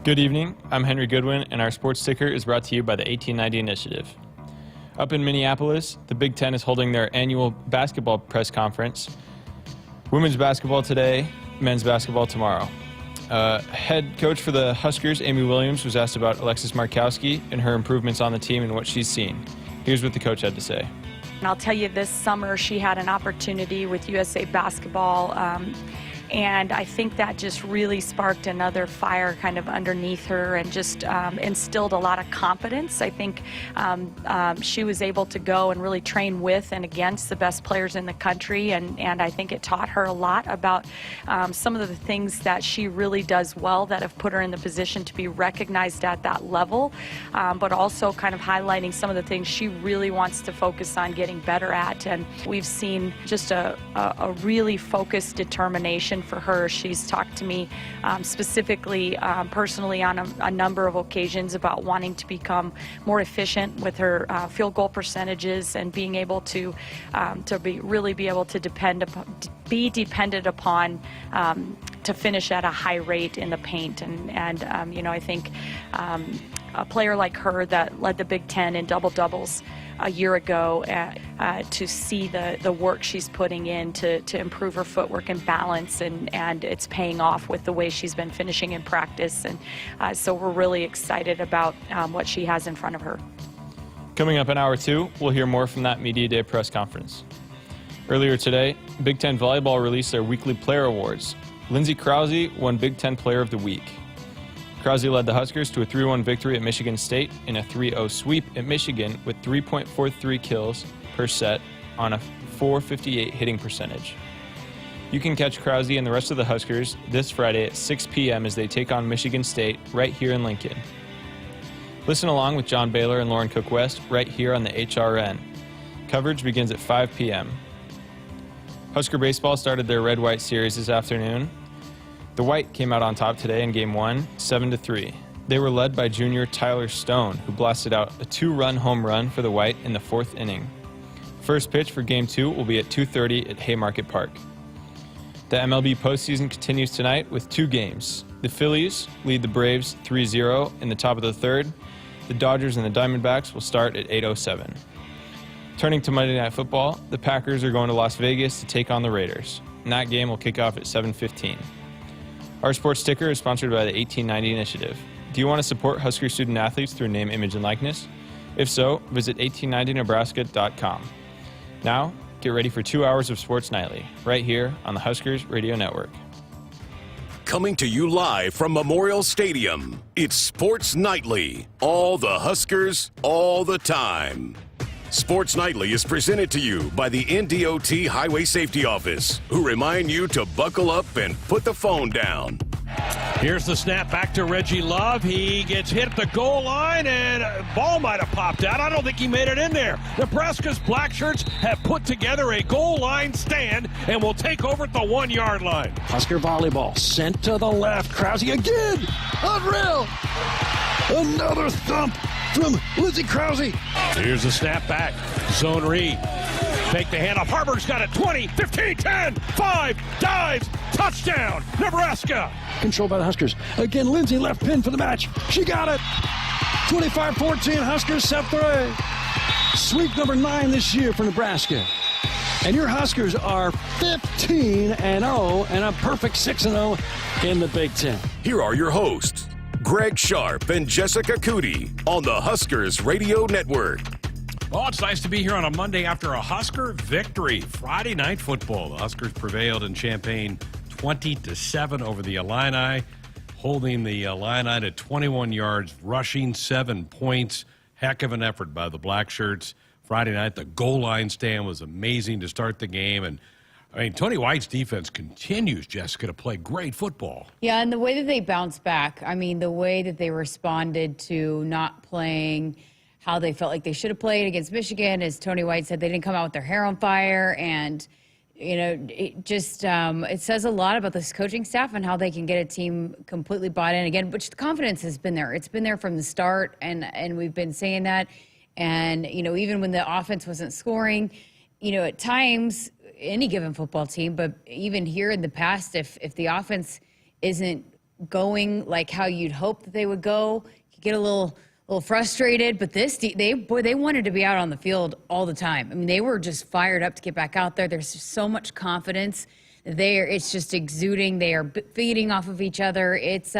Good evening, I'm Henry Goodwin, and our sports ticker is brought to you by the 1890 Initiative. Up in Minneapolis, the Big Ten is holding their annual basketball press conference. Women's basketball today, men's basketball tomorrow. Head coach for the Huskers, Amy Williams, was asked about Alexis Markowski and her improvements on the team and what she's seen. Here's what the coach had to say. And I'll tell you, this summer she had an opportunity with USA Basketball, and I think that just really sparked another fire kind of underneath her and just instilled a lot of confidence. I think she was able to go and really train with and against the best players in the country, and I think it taught her a lot about some of the things that she really does well that have put her in the position to be recognized at that level, but also kind of highlighting some of the things she really wants to focus on getting better at. And we've seen just a really focused determination for her. She's talked to me specifically, personally, on a number of occasions about wanting to become more efficient with her field goal percentages and being able to really be able to be dependent upon to finish at a high rate in the paint. And you know, I think a player like her that led the Big Ten in double-doubles a year ago, to see the work she's putting in to improve her footwork and balance, and it's paying off with the way she's been finishing in practice. And so we're really excited about what she has in front of her. Coming up in hour 2, we'll hear more from that Media Day press conference. Earlier today, Big Ten Volleyball released their weekly player awards. Lindsay Krause won Big Ten Player of the Week. Krause led the Huskers to a 3-1 victory at Michigan State in a 3-0 sweep at Michigan with 3.43 kills per set on a .458 hitting percentage. You can catch Krause and the rest of the Huskers this Friday at 6 p.m. as they take on Michigan State right here in Lincoln. Listen along with John Baylor and Lauren Cook West right here on the HRN. Coverage begins at 5 p.m. Husker baseball started their Red-White series this afternoon. The White came out on top today in Game 1, 7-3. They were led by junior Tyler Stone, who blasted out a 2-run home run for the White in the 4th inning. First pitch for Game 2 will be at 2:30 at Haymarket Park. The MLB postseason continues tonight with 2 games. The Phillies lead the Braves 3-0 in the top of the 3rd. The Dodgers and the Diamondbacks will start at 8:07. Turning to Monday Night Football, the Packers are going to Las Vegas to take on the Raiders, and that game will kick off at 7:15. Our sports ticker is sponsored by the 1890 Initiative. Do you want to support Husker student athletes through name, image, and likeness? If so, visit 1890nebraska.com. Now, get ready for 2 hours of Sports Nightly, right here on the Huskers Radio Network. Coming to you live from Memorial Stadium, it's Sports Nightly. All the Huskers, all the time. Sports Nightly is presented to you by the NDOT Highway Safety Office, who remind you to buckle up and put the phone down. Here's the snap back to Reggie Love. He gets hit at the goal line, and ball might have popped out. I don't think he made it in there. Nebraska's black shirts have put together a goal line stand and will take over at the 1-yard line. Husker volleyball sent to the left. Krause again. Unreal. Another thump from Lindsay Krause. Here's the snap back. Zone read. Take the handoff. Harburg's got it. 20, 15, 10, 5, dives, touchdown, Nebraska. Controlled by the Huskers. Again, Lindsay left pin for the match. She got it. 25-14, Huskers set 3. Sweep number 9 this year for Nebraska. And your Huskers are 15-0 and a perfect 6-0 in the Big Ten. Here are your hosts, Greg Sharpe and Jessica Coody on the Huskers Radio Network. Oh, it's nice to be here on a Monday after a Husker victory. Friday night football. The Huskers prevailed in Champaign 20-7 over the Illini, holding the Illini to 21 yards, rushing 7 points. Heck of an effort by the Black Shirts. Friday night, the goal line stand was amazing to start the game. And I mean, Tony White's defense continues, Jessica, to play great football. Yeah, and the way that they bounced back, I mean, the way that they responded to not playing how they felt like they should have played against Michigan, as Tony White said, they didn't come out with their hair on fire. And, you know, it just it says a lot about this coaching staff and how they can get a team completely bought in again, which the confidence has been there. It's been there from the start, and we've been saying that. And, you know, even when the offense wasn't scoring, you know, at times, any given football team, but even here in the past, if the offense isn't going like how you'd hope that they would go. You get a little frustrated, but they wanted to be out on the field all the time. I mean, they were just fired up to get back out there. There's just so much confidence there. It's just exuding. They are feeding off of each other. It's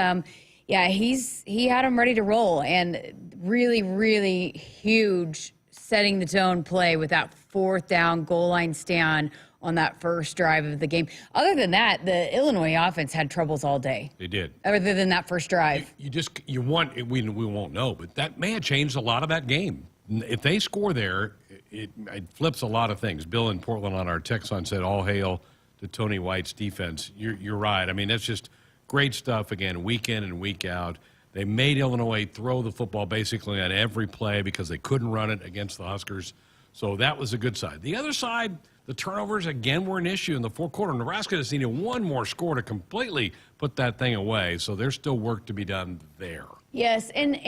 he had them ready to roll, and really, really huge setting the tone play with that 4th down goal line stand on that first drive of the game. Other than that, the Illinois offense had troubles all day. They did. Other than that first drive. We won't know, but that may have changed a lot of that game. If they score there, it flips a lot of things. Bill in Portland on our text line said, all hail to Tony White's defense. You're right. I mean, that's just great stuff, again, week in and week out. They made Illinois throw the football basically on every play because they couldn't run it against the Huskers. So that was a good side. The other side, the turnovers, again, were an issue in the fourth quarter. Nebraska just needed one more score to completely put that thing away. So there's still work to be done there. Yes, and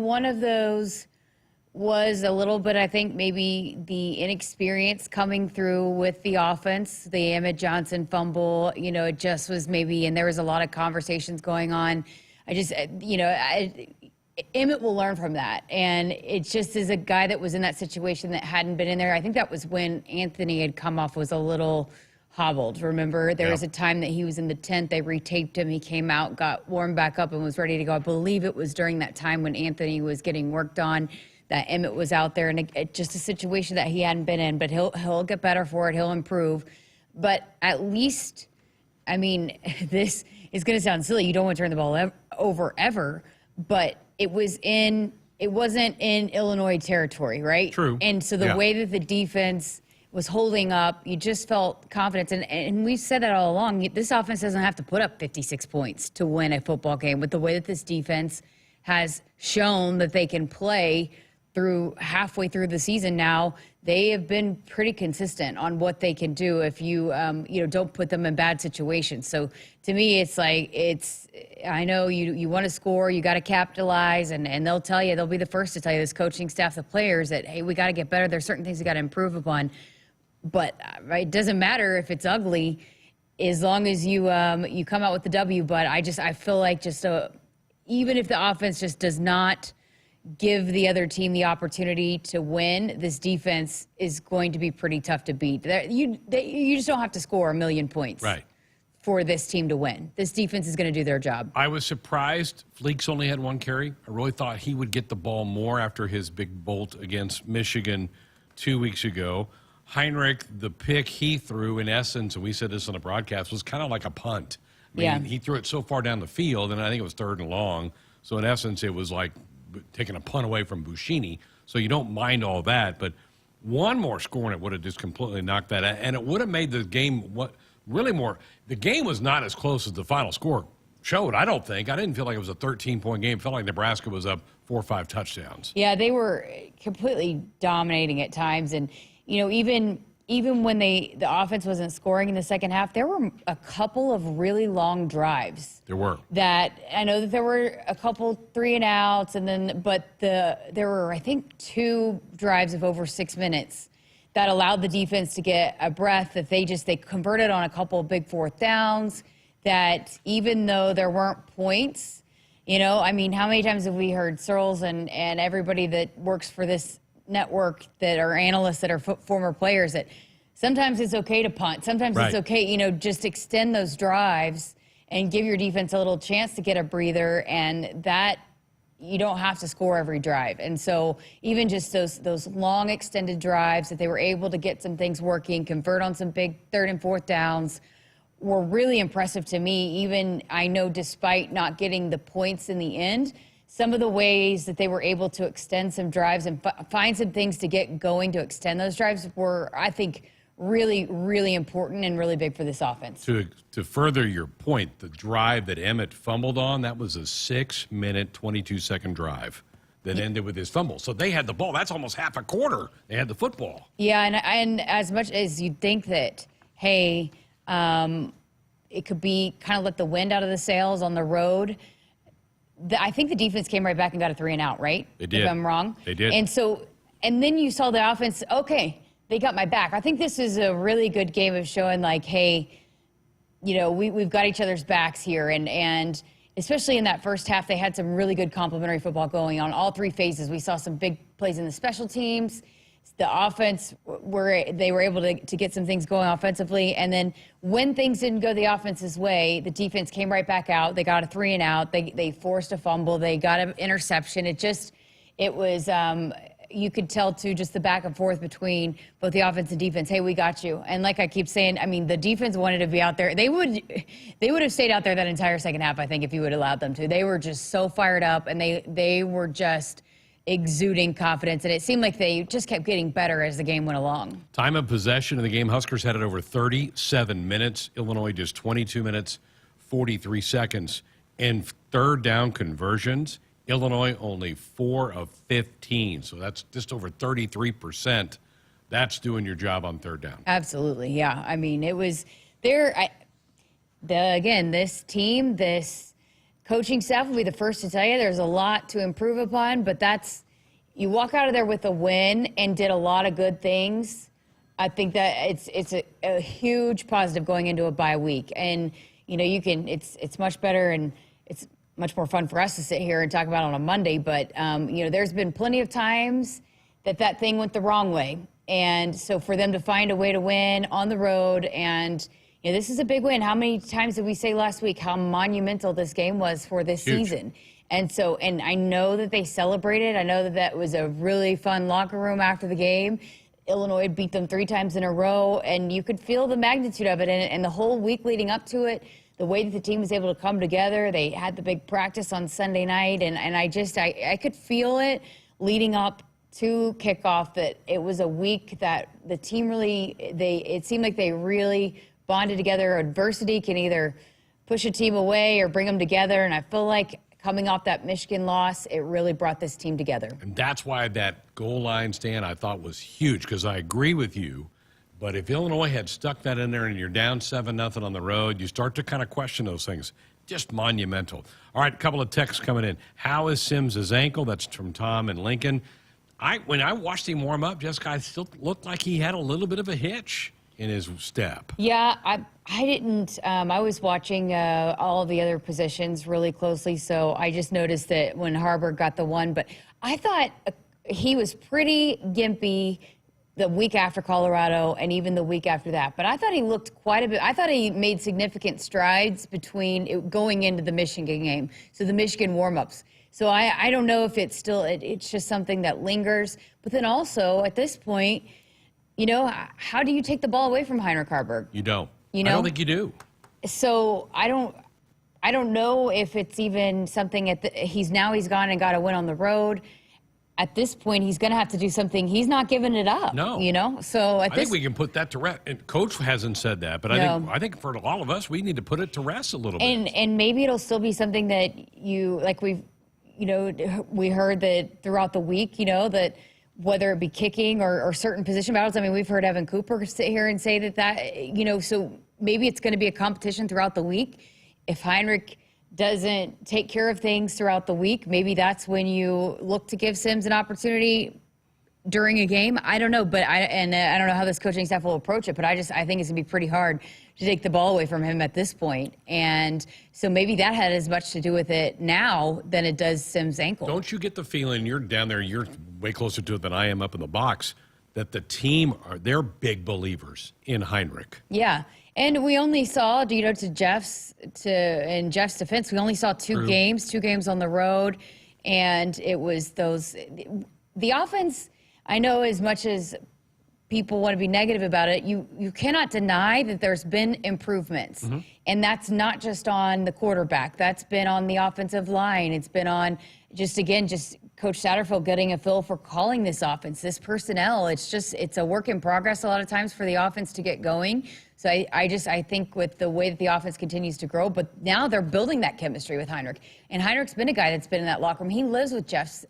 one of those was a little bit, I think, maybe the inexperience coming through with the offense, the Emmett Johnson fumble. It just was maybe, and there was a lot of conversations going on. Emmett will learn from that. And it just is a guy that was in that situation that hadn't been in there. I think that was when Anthony had come off, was a little hobbled. Remember, there was a time that he was in the tent. They retaped him. He came out, got warmed back up, and was ready to go. I believe it was during that time when Anthony was getting worked on that Emmett was out there. And just a situation that he hadn't been in. But he'll get better for it. He'll improve. But at least, I mean, this is going to sound silly. You don't want to turn the ball over ever. But it wasn't in Illinois territory, right? True. And so the way that the defense was holding up, you just felt confidence. And we've said that all along. This offense doesn't have to put up 56 points to win a football game. With the way that this defense has shown that they can play through halfway through the season now, they have been pretty consistent on what they can do if you don't put them in bad situations. So to me, I know you want to score, you got to capitalize, and they'll be the first to tell you, this coaching staff, the players, that, hey, we got to get better. There's certain things we got to improve upon. But it doesn't matter if it's ugly, as long as you come out with the W. But I feel like even if the offense just does not give the other team the opportunity to win, this defense is going to be pretty tough to beat. You just don't have to score 1 million points for this team to win. This defense is going to do their job. I was surprised Fleeks only had 1 carry. I really thought he would get the ball more after his big bolt against Michigan 2 weeks ago. Heinrich, the pick he threw, in essence, and we said this on the broadcast, was kind of like a punt. He threw it so far down the field, and I think it was 3rd and long. So in essence, it was like taking a punt away from Buschini. So you don't mind all that, but one more score and it would have just completely knocked that out. And it would have made the game the game was not as close as the final score showed, I don't think. I didn't feel like it was a 13-point game. It felt like Nebraska was up 4 or 5 touchdowns. Yeah, they were completely dominating at times. And, even when the offense wasn't scoring in the second half, there were a couple of really long drives. There were. That I know that there were a couple 3-and-outs, but there were, I think, 2 drives of over 6 minutes that allowed the defense to get a breath, that they converted on a couple of big 4th downs, that even though there weren't points, how many times have we heard Searles and everybody that works for this network that are analysts that are former players, that sometimes it's okay to punt. Sometimes it's okay, just extend those drives and give your defense a little chance to get a breather, and that you don't have to score every drive. And so even just those long extended drives that they were able to get some things working, convert on some big 3rd and 4th downs, were really impressive to me. Even, I know, despite not getting the points in the end, some of the ways that they were able to extend some drives and find some things to get going to extend those drives were, I think, really, really important and really big for this offense. To further your point, the drive that Emmett fumbled on, that was a 6-minute, 22-second drive that ended with his fumble. So they had the ball. That's almost half a quarter. They had the football. Yeah, and as much as you'd think that, hey, it could be kind of let the wind out of the sails on the road, I think the defense came right back and got a 3-and-out, right? They did. If I'm wrong. They did. And then you saw the offense, okay, they got my back. I think this is a really good game of showing, like, hey, we've got each other's backs here. And especially in that first half, they had some really good complementary football going on all three phases. We saw some big plays in the special teams. The offense, they were able to get some things going offensively. And then when things didn't go the offense's way, the defense came right back out. They got a 3-and-out. They forced a fumble. They got an interception. It was you could tell, too, just the back and forth between both the offense and defense. Hey, we got you. And like I keep saying, I mean, the defense wanted to be out there. They would have stayed out there that entire second half, I think, if you would have allowed them to. They were just so fired up, and they were just exuding confidence, and it seemed like they just kept getting better as the game went along. Time of possession in the game, Huskers had it over 37 minutes. Illinois just 22 minutes, 43 seconds. And third down conversions, Illinois only 4 of 15. So that's just over 33%. That's doing your job on third down. Absolutely, yeah. I mean, it was there. Again, this team, this coaching staff will be the first to tell you there's a lot to improve upon, but you walk out of there with a win and did a lot of good things. I think that it's a huge positive going into a bye week. And, you know, it's much better and it's much more fun for us to sit here and talk about on a Monday. But, you know, there's been plenty of times that thing went the wrong way. And so for them to find a way to win on the road, and, you know, this is a big win. How many times did we say last week how monumental this game was for this season? And so, and I know that they celebrated. I know that was a really fun locker room after the game. Illinois beat them 3 times in a row, and you could feel the magnitude of it. And the whole week leading up to it, the way that the team was able to come together. They had the big practice on Sunday night, and I could feel it leading up to kickoff, that it was a week that the team it seemed like they really bonded together. Adversity can either push a team away or bring them together, and I feel like coming off that Michigan loss, it really brought this team together. And that's why that goal line stand I thought was huge, because I agree with you. But if Illinois had stuck that in there and you're down 7-0 on the road, you start to kind of question those things. Just monumental. All right, a couple of texts coming in. How is Sims' ankle? That's from Tom and Lincoln. When I watched him warm up, Jessica, I still looked like he had a little bit of a hitch in his step. Yeah, I didn't. I was watching all of the other positions really closely, so I just noticed that when Harburg got the one, but I thought he was pretty gimpy the week after Colorado and even the week after that. But I thought he looked quite a bit. I thought he made significant strides between going into the Michigan game, so the Michigan warm-ups. So I don't know if it's still, it's just something that lingers. But then also, at this point, you know, how do you take the ball away from Heinrich Harburg? You don't. You know? I don't think you do. So I don't know if it's even something he's gone and got a win on the road. At this point, he's going to have to do something. He's not giving it up. No. You know? So I think we can put that to rest. And Coach hasn't said that, but I think for all of us, we need to put it to rest a little bit. And maybe it'll still be something that we heard that throughout the week, you know, that whether it be kicking or certain position battles. I mean, we've heard Evan Cooper sit here and say that, you know, so maybe it's going to be a competition throughout the week. If Heinrich doesn't take care of things throughout the week, maybe that's when you look to give Sims an opportunity during a game. I don't know, but I don't know how this coaching staff will approach it, but I think it's going to be pretty hard to take the ball away from him at this point. And so maybe that had as much to do with it now than it does Sims' ankle. Don't you get the feeling, you're down there, you're way closer to it than I am up in the box, that the team they're big believers in Heinrich? Yeah. And we only saw, you know, in Jeff's defense, we only saw two games on the road, and it was the offense. I know, as much as people want to be negative about it, you cannot deny that there's been improvements. Mm-hmm. And that's not just on the quarterback. That's been on the offensive line. It's been on just Coach Satterfield getting a feel for calling this offense, this personnel. It's a work in progress a lot of times for the offense to get going. So I think with the way that the offense continues to grow, but now they're building that chemistry with Heinrich. And Heinrich's been a guy that's been in that locker room. He lives with Thomas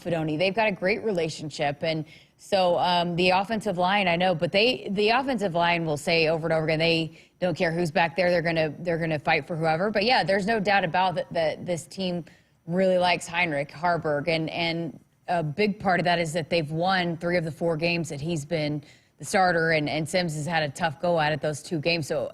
Fedoni. They've got a great relationship. And so the offensive line, I know, but the offensive line will say over and over again, they don't care who's back there. They're gonna fight for whoever. But yeah, there's no doubt about that this team really likes Heinrich Harburg. And a big part of that is that they've won 3 of the 4 games that he's been starter, and Sims has had a tough go at it those 2 games. So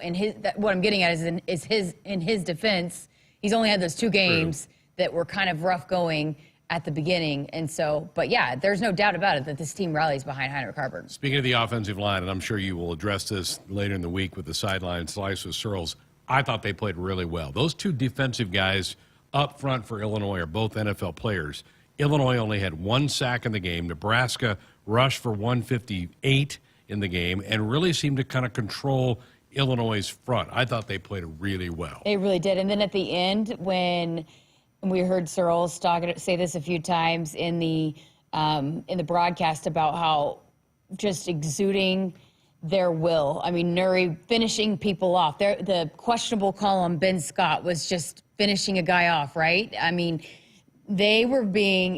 what I'm getting at is in his defense, he's only had those 2 games that were kind of rough going at the beginning. And so, but yeah, there's no doubt about it that this team rallies behind Heinrich Harburg. Speaking of the offensive line, and I'm sure you will address this later in the week with the sideline slice with Searles, I thought they played really well. Those 2 defensive guys up front for Illinois are both NFL players. Illinois only had 1 sack in the game. Nebraska rushed for 158 in the game and really seemed to kind of control Illinois' front. I thought they played really well. They really did. And then at the end, when we heard Searles say this a few times in the broadcast about how just exuding their will. I mean, Nuri finishing people off. The questionable call on Ben Scott was just finishing a guy off, right? I mean, they were building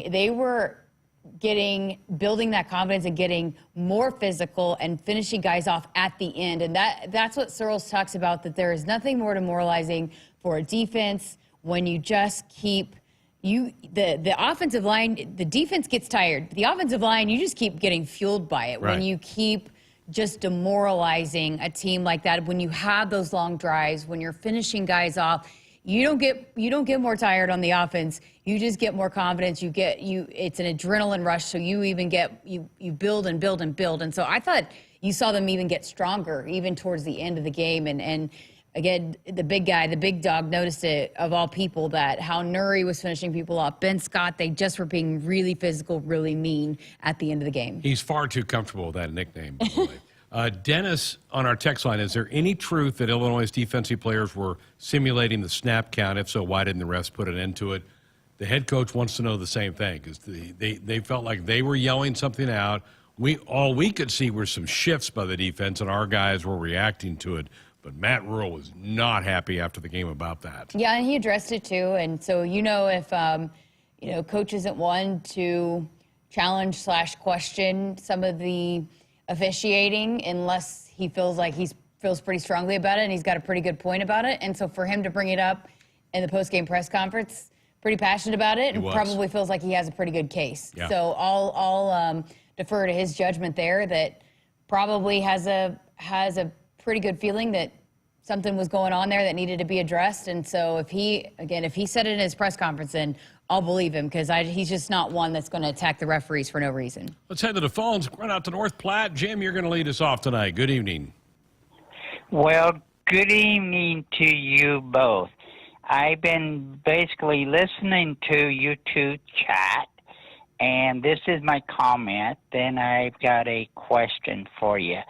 that confidence and getting more physical and finishing guys off at the end. And that's what Searles talks about, that there is nothing more demoralizing for a defense when you just keep the offensive line. The defense gets tired. The offensive line, you just keep getting fueled by it. Right. When you keep just demoralizing a team like that, when you have those long drives, when you're finishing guys off, you don't get more tired on the offense. You just get more confidence. It's an adrenaline rush. So you even you build and build and build. And so I thought you saw them even get stronger even towards the end of the game. And again, the big guy, the big dog, noticed it, of all people, that how Nuri was finishing people off. Ben Scott, they just were being really physical, really mean at the end of the game. He's far too comfortable with that nickname, by the way. Dennis, on our text line, is there any truth that Illinois' defensive players were simulating the snap count? If so, why didn't the refs put an end to it? The head coach wants to know the same thing, because they felt like they were yelling something out. All we could see were some shifts by the defense, and our guys were reacting to it. But Matt Rule was not happy after the game about that. Yeah, and he addressed it too. And so, if coach isn't one to challenge / question some of the officiating unless he feels like feels pretty strongly about it and he's got a pretty good point about it. And so for him to bring it up in the post-game press conference, pretty passionate about it, and probably feels like he has a pretty good case. Yeah. So I'll defer to his judgment there, that probably has a pretty good feeling that something was going on there that needed to be addressed. And so if he said it in his press conference, then I'll believe him, because he's just not one that's going to attack the referees for no reason. Let's head to the phones. Run out to North Platte. Jim, you're going to lead us off tonight. Good evening. Well, good evening to you both. I've been basically listening to you two chat, and this is my comment. Then I've got a question for you.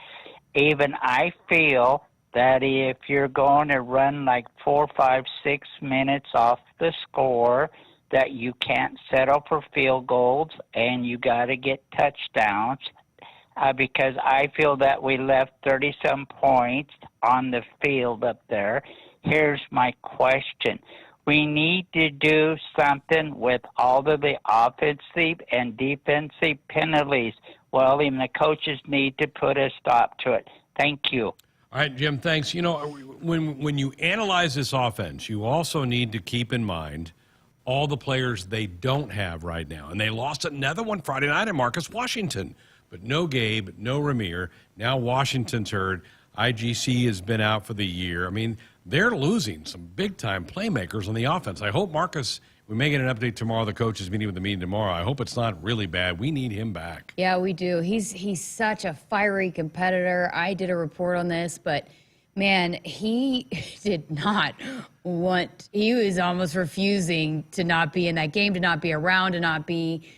Even I feel that if you're going to run like 4, 5, 6 minutes off the score, that you can't settle for field goals and you got to get touchdowns, because I feel that we left 30-some points on the field up there. Here's my question. We need to do something with all of the offensive and defensive penalties. Well, even the coaches need to put a stop to it. Thank you. All right, Jim, thanks. You know, when you analyze this offense, you also need to keep in mind all the players they don't have right now. And they lost another one Friday night in Marcus Washington. But no Gabe, no Ramir. Now Washington's hurt. IGC has been out for the year. I mean, they're losing some big-time playmakers on the offense. I hope Marcus, we may get an update tomorrow. The coach is meeting with the meeting tomorrow. I hope it's not really bad. We need him back. Yeah, we do. He's such a fiery competitor. I did a report on this, but man, he did not he was almost refusing to not be in that game, to not be around, to not be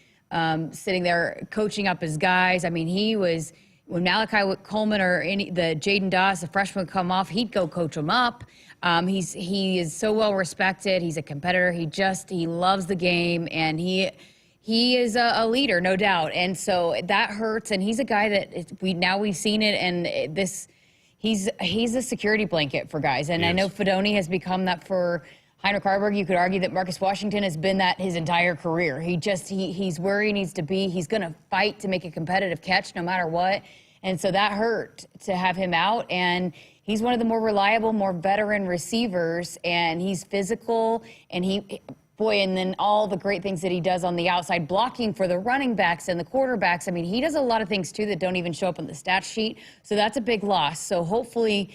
sitting there coaching up his guys. I mean, he was, when Malachi Coleman or the Jaden Doss, the freshman, would come off, he'd go coach them up. He is so well respected. He's a competitor. He loves the game, and he is a leader, no doubt. And so that hurts. And he's a guy that we've seen it, and he's a security blanket for guys. And I know Fedoni has become that for Heinrich Harburg. You could argue that Marcus Washington has been that his entire career. He's where he needs to be. He's going to fight to make a competitive catch no matter what. And so that hurt to have him out. And he's one of the more reliable, more veteran receivers. And he's physical. And boy, and then all the great things that he does on the outside, blocking for the running backs and the quarterbacks. I mean, he does a lot of things, too, that don't even show up on the stat sheet. So that's a big loss. So hopefully,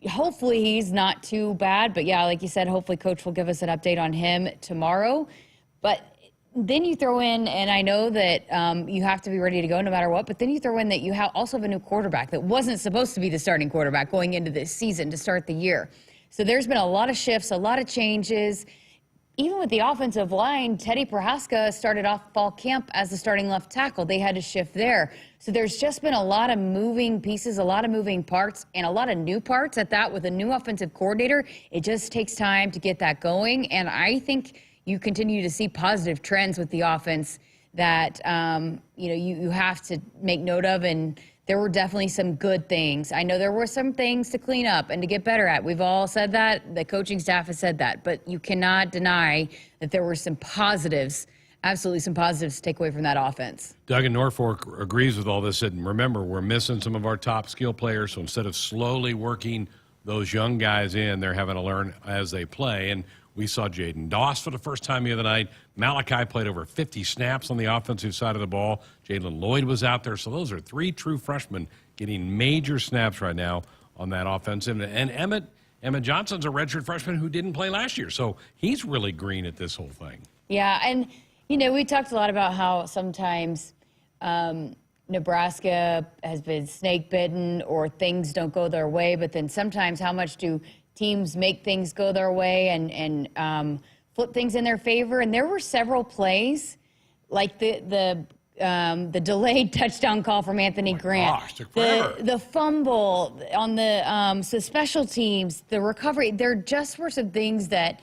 hopefully he's not too bad. But, yeah, like you said, hopefully Coach will give us an update on him tomorrow. But then you throw in, and I know that you have to be ready to go no matter what, but then you throw in that you also have a new quarterback that wasn't supposed to be the starting quarterback going into this season to start the year. So there's been a lot of shifts, a lot of changes. Even with the offensive line, Teddy Prohaska started off fall camp as the starting left tackle. They had to shift there. So there's just been a lot of moving pieces, a lot of moving parts, and a lot of new parts at that with a new offensive coordinator. It just takes time to get that going, and I think you continue to see positive trends with the offense that you have to make note of, and there were definitely some good things. I know there were some things to clean up and to get better at. We've all said that. The coaching staff has said that. But you cannot deny that there were some positives, absolutely some positives to take away from that offense. Doug in Norfolk agrees with all this. And remember, we're missing some of our top skill players. So instead of slowly working those young guys in, they're having to learn as they play. And we saw Jaden Doss for the first time the other night. Malachi played over 50 snaps on the offensive side of the ball. Jalen Lloyd was out there. So those are three true freshmen getting major snaps right now on that offense. And Emmett Johnson's a redshirt freshman who didn't play last year. So he's really green at this whole thing. Yeah, and, we talked a lot about how sometimes Nebraska has been snake bitten or things don't go their way. But then sometimes how much do teams make things go their way and flip things in their favor. And there were several plays, like the delayed touchdown call from Anthony Grant, gosh, took forever. The fumble on the special teams, the recovery. There just were some things that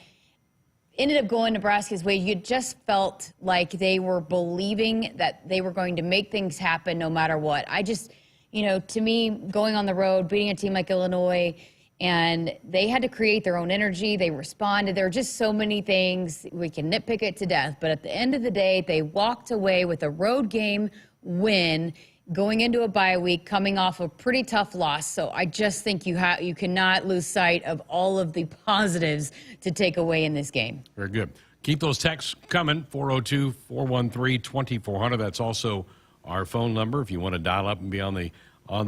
ended up going Nebraska's way. You just felt like they were believing that they were going to make things happen no matter what. I just, to me, going on the road, beating a team like Illinois, and they had to create their own energy. They responded. There were just so many things. We can nitpick it to death. But at the end of the day, they walked away with a road game win, going into a bye week, coming off a pretty tough loss. So I just think you cannot lose sight of all of the positives to take away in this game. Very good. Keep those texts coming, 402-413-2400. That's also our phone number if you want to dial up and be on the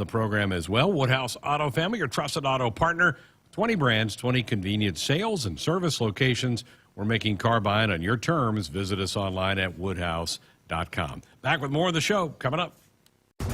program as well. Woodhouse Auto Family, your trusted auto partner. 20 brands, 20 convenient sales and service locations. We're making car buying on your terms. Visit us online at woodhouse.com. Back with more of the show coming up.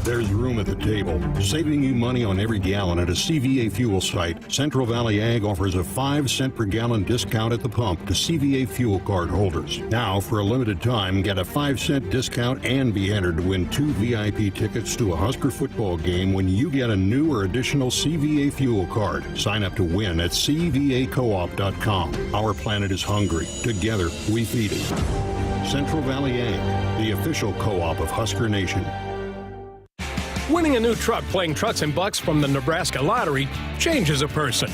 There's room at the table, saving you money on every gallon at a CVA fuel site. Central Valley Ag offers a 5-cent per gallon discount at the pump to CVA fuel card holders. Now, for a limited time, get a 5-cent discount and be entered to win 2 VIP tickets to a Husker football game when you get a new or additional CVA fuel card. Sign up to win at CVAcoop.com. Our planet is hungry. Together, we feed it. Central Valley Ag, the official co-op of Husker Nation. Winning a new truck playing Trucks and Bucks from the Nebraska Lottery changes a person.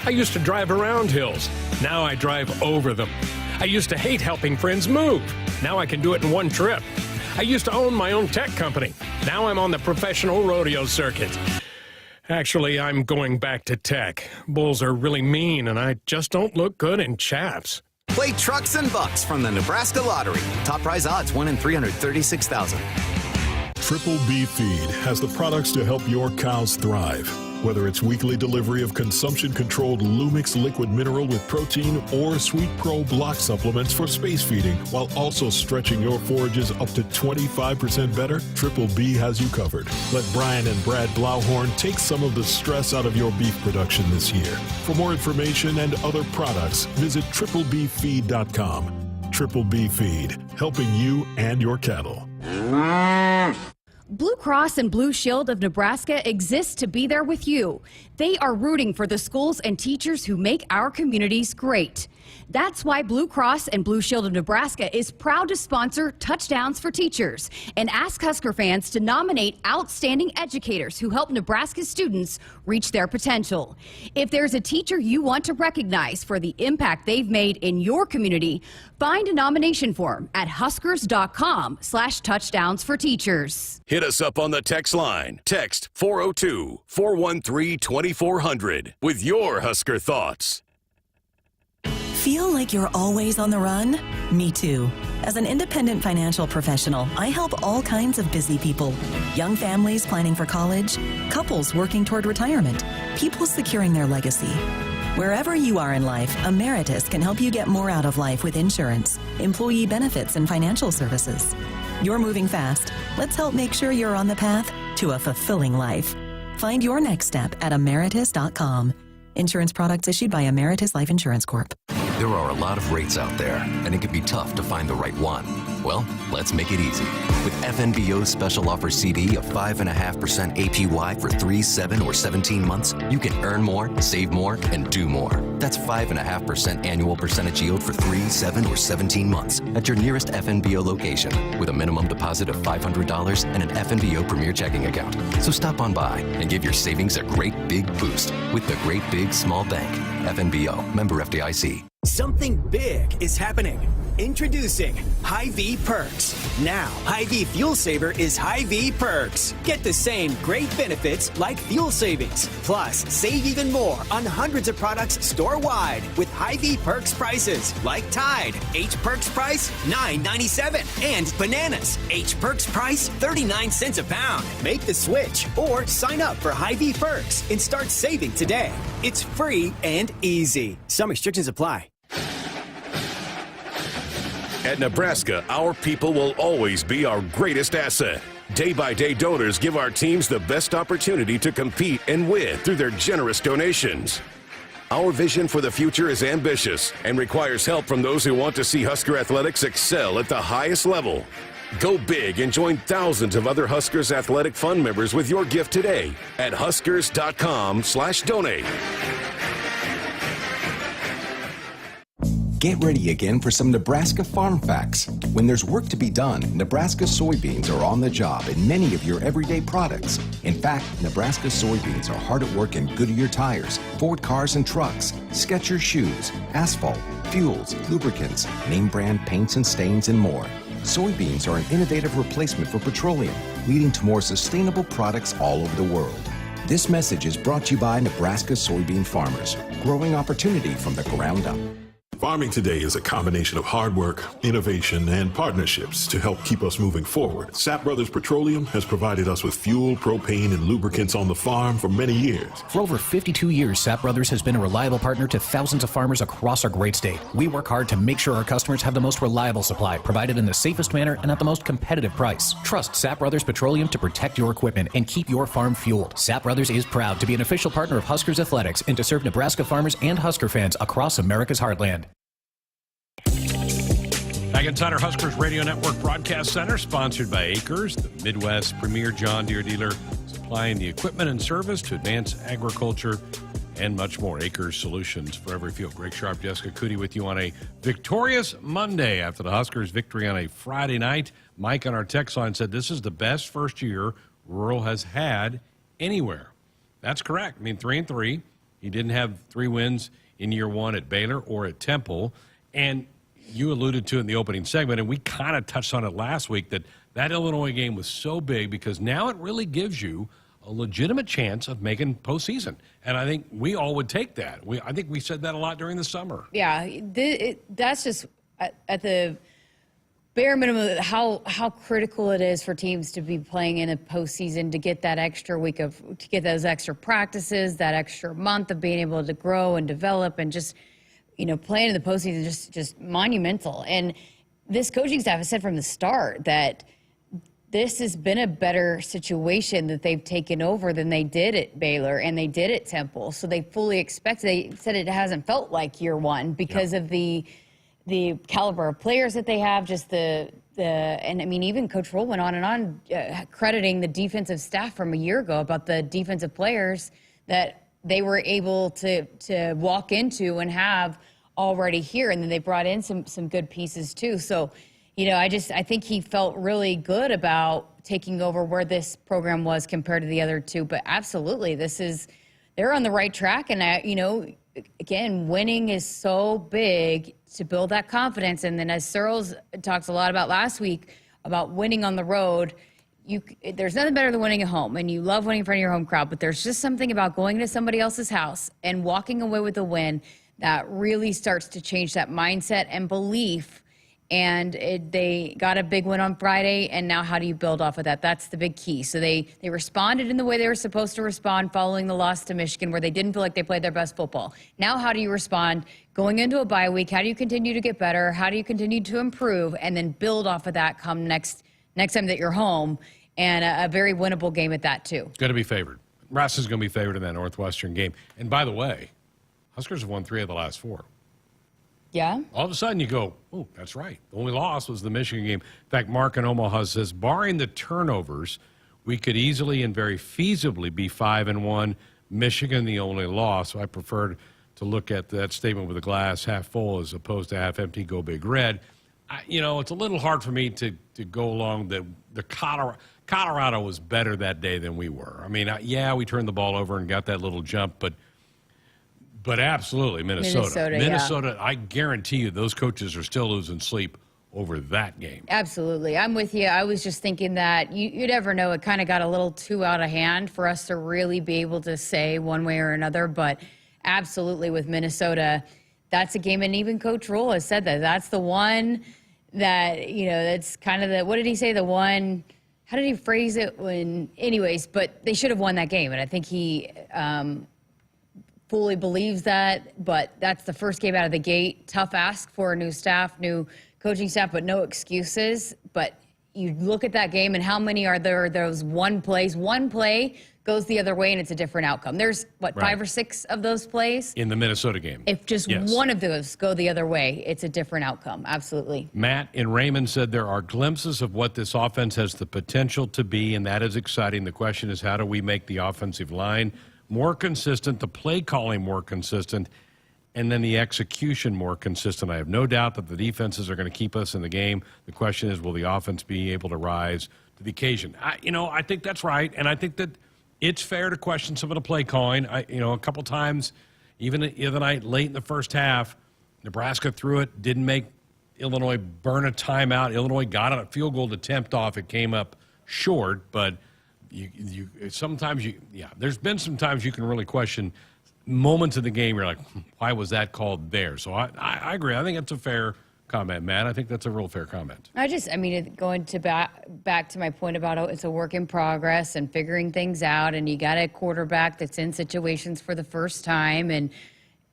I used to drive around hills. Now I drive over them. I used to hate helping friends move. Now I can do it in one trip. I used to own my own tech company. Now I'm on the professional rodeo circuit. Actually, I'm going back to tech. Bulls are really mean, and I just don't look good in chaps. Play Trucks and Bucks from the Nebraska Lottery. Top prize odds, 1 in 336,000. Triple B Feed has the products to help your cows thrive. Whether it's weekly delivery of consumption-controlled Lumix liquid mineral with protein or Sweet Pro block supplements for space feeding, while also stretching your forages up to 25% better, Triple B has you covered. Let Brian and Brad Blauhorn take some of the stress out of your beef production this year. For more information and other products, visit triplebfeed.com. Triple B Feed, helping you and your cattle. Blue Cross and Blue Shield of Nebraska exists to be there with you. They are rooting for the schools and teachers who make our communities great. That's why Blue Cross and Blue Shield of Nebraska is proud to sponsor Touchdowns for Teachers and ask Husker fans to nominate outstanding educators who help Nebraska students reach their potential. If there's a teacher you want to recognize for the impact they've made in your community, find a nomination form at huskers.com/touchdownsforteachers. Hit us up on the text line. Text 402-413-2400 with your Husker thoughts. Feel like you're always on the run? Me too. As an independent financial professional, I help all kinds of busy people. Young families planning for college, couples working toward retirement, people securing their legacy. Wherever you are in life, Emeritus can help you get more out of life with insurance, employee benefits, and financial services. You're moving fast. Let's help make sure you're on the path to a fulfilling life. Find your next step at emeritus.com. Insurance products issued by Emeritus Life Insurance Corp. There are a lot of rates out there, and it can be tough to find the right one. Well, let's make it easy. With FNBO's special offer CD of 5.5% APY for 3, 7, or 17 months, you can earn more, save more, and do more. That's 5.5% annual percentage yield for 3, 7, or 17 months at your nearest FNBO location with a minimum deposit of $500 and an FNBO Premier checking account. So stop on by and give your savings a great big boost with the Great Big Small Bank. FNBO, member FDIC. Something big is happening. Introducing Hy-Vee Perks. Now, Hy-Vee Fuel Saver is Hy-Vee Perks. Get the same great benefits like fuel savings. Plus, save even more on hundreds of products store-wide with Hy-Vee Perks prices like Tide. H Perks price, $9.97. And bananas. H Perks price, 39 cents a pound. Make the switch or sign up for Hy-Vee Perks and start saving today. It's free and easy. Some restrictions apply. At Nebraska, our people will always be our greatest asset. Day-by-day donors give our teams the best opportunity to compete and win through their generous donations. Our vision for the future is ambitious and requires help from those who want to see Husker athletics excel at the highest level. Go big and join thousands of other Huskers Athletic Fund members with your gift today at huskers.com/donate. Get ready again for some Nebraska farm facts. When there's work to be done, Nebraska soybeans are on the job in many of your everyday products. In fact, Nebraska soybeans are hard at work in Goodyear tires, Ford cars and trucks, Skechers shoes, asphalt, fuels, lubricants, name brand paints and stains, and more. Soybeans are an innovative replacement for petroleum, leading to more sustainable products all over the world. This message is brought to you by Nebraska soybean farmers, growing opportunity from the ground up. Farming today is a combination of hard work, innovation, and partnerships to help keep us moving forward. Sapp Brothers Petroleum has provided us with fuel, propane, and lubricants on the farm for many years. For over 52 years, Sapp Brothers has been a reliable partner to thousands of farmers across our great state. We work hard to make sure our customers have the most reliable supply, provided in the safest manner and at the most competitive price. Trust Sapp Brothers Petroleum to protect your equipment and keep your farm fueled. Sapp Brothers is proud to be an official partner of Huskers Athletics and to serve Nebraska farmers and Husker fans across America's heartland. Back inside our Huskers Radio Network Broadcast Center, sponsored by Acres, the Midwest's premier John Deere dealer, supplying the equipment and service to advance agriculture and much more. Acres Solutions for every field. Greg Sharpe, Jessica Coody with you on a victorious Monday after the Huskers' victory on a Friday night. Mike on our text line said this is the best first year Rural has had anywhere. That's correct. I mean, 3-3. He didn't have 3 wins in year 1 at Baylor or at Temple. And you alluded to it in the opening segment, and we kind of touched on it last week, that Illinois game was so big because now it really gives you a legitimate chance of making postseason. And I think we all would take that. I think we said that a lot during the summer. Yeah, that's just at the bare minimum how critical it is for teams to be playing in a postseason, to get that extra week to get those extra practices, that extra month of being able to grow and develop, and just playing in the postseason is just monumental. And this coaching staff has said from the start that this has been a better situation that they've taken over than they did at Baylor and they did at Temple. So they fully expect. They said it hasn't felt like year 1 because of the caliber of players that they have. Just and I mean, even Coach Roll went on and on crediting the defensive staff from a year ago about the defensive players that they were able to walk into and have already here. And then they brought in some good pieces too. So, I think he felt really good about taking over where this program was compared to the other 2. But absolutely, they're on the right track. And again, winning is so big to build that confidence. And then as Searles talks a lot about last week about winning on the road, there's nothing better than winning at home, and you love winning in front of your home crowd, but there's just something about going to somebody else's house and walking away with a win that really starts to change that mindset and belief. And they got a big win on Friday, and now how do you build off of that? That's the big key. So they responded in the way they were supposed to respond following the loss to Michigan, where they didn't feel like they played their best football. Now how do you respond going into a bye week? How do you continue to get better? How do you continue to improve? And then build off of that come next time that you're home, and a very winnable game at that, too. Going to be favored. Nebraska's going to be favored in that Northwestern game. And by the way, Huskers have won 3 of the last 4. Yeah. All of a sudden you go, oh, that's right. The only loss was the Michigan game. In fact, Mark in Omaha says, barring the turnovers, we could easily and very feasibly be 5-1. Michigan the only loss. So I preferred to look at that statement with a glass half full as opposed to half empty, go big red. It's a little hard for me to go along the Colorado was better that day than we were. I mean, we turned the ball over and got that little jump, but absolutely, Minnesota, I guarantee you those coaches are still losing sleep over that game. Absolutely. I'm with you. I was just thinking that you never know. It kind of got a little too out of hand for us to really be able to say one way or another. But absolutely with Minnesota, that's a game. And even Coach Rule has said that's the one that, that's kind of what did he say? The one, how did he phrase it anyways, but they should have won that game. And I think he, fully believes that, but that's the first game out of the gate. Tough ask for a new staff, new coaching staff, but no excuses. But you look at that game and how many are there, those one plays. One play goes the other way and it's a different outcome. There's, 5 or 6 of those plays? In the Minnesota game. If just one of those go the other way, it's a different outcome. Absolutely. Matt in Raymond said there are glimpses of what this offense has the potential to be, and that is exciting. The question is, how do we make the offensive line more consistent, the play calling more consistent, and then the execution more consistent? I have no doubt that the defenses are going to keep us in the game. The question is, will the offense be able to rise to the occasion? I think that's right, and I think that it's fair to question some of the play calling. A couple times, even the other night, late in the first half, Nebraska threw it, didn't make Illinois burn a timeout. Illinois got a field goal attempt off. It came up short, but there's been some times you can really question moments of the game. You're like, why was that called there? So I agree. I think that's a fair comment, Matt. I think that's a real fair comment. Going to back to my point about it's a work in progress and figuring things out, and you got a quarterback that's in situations for the first time, and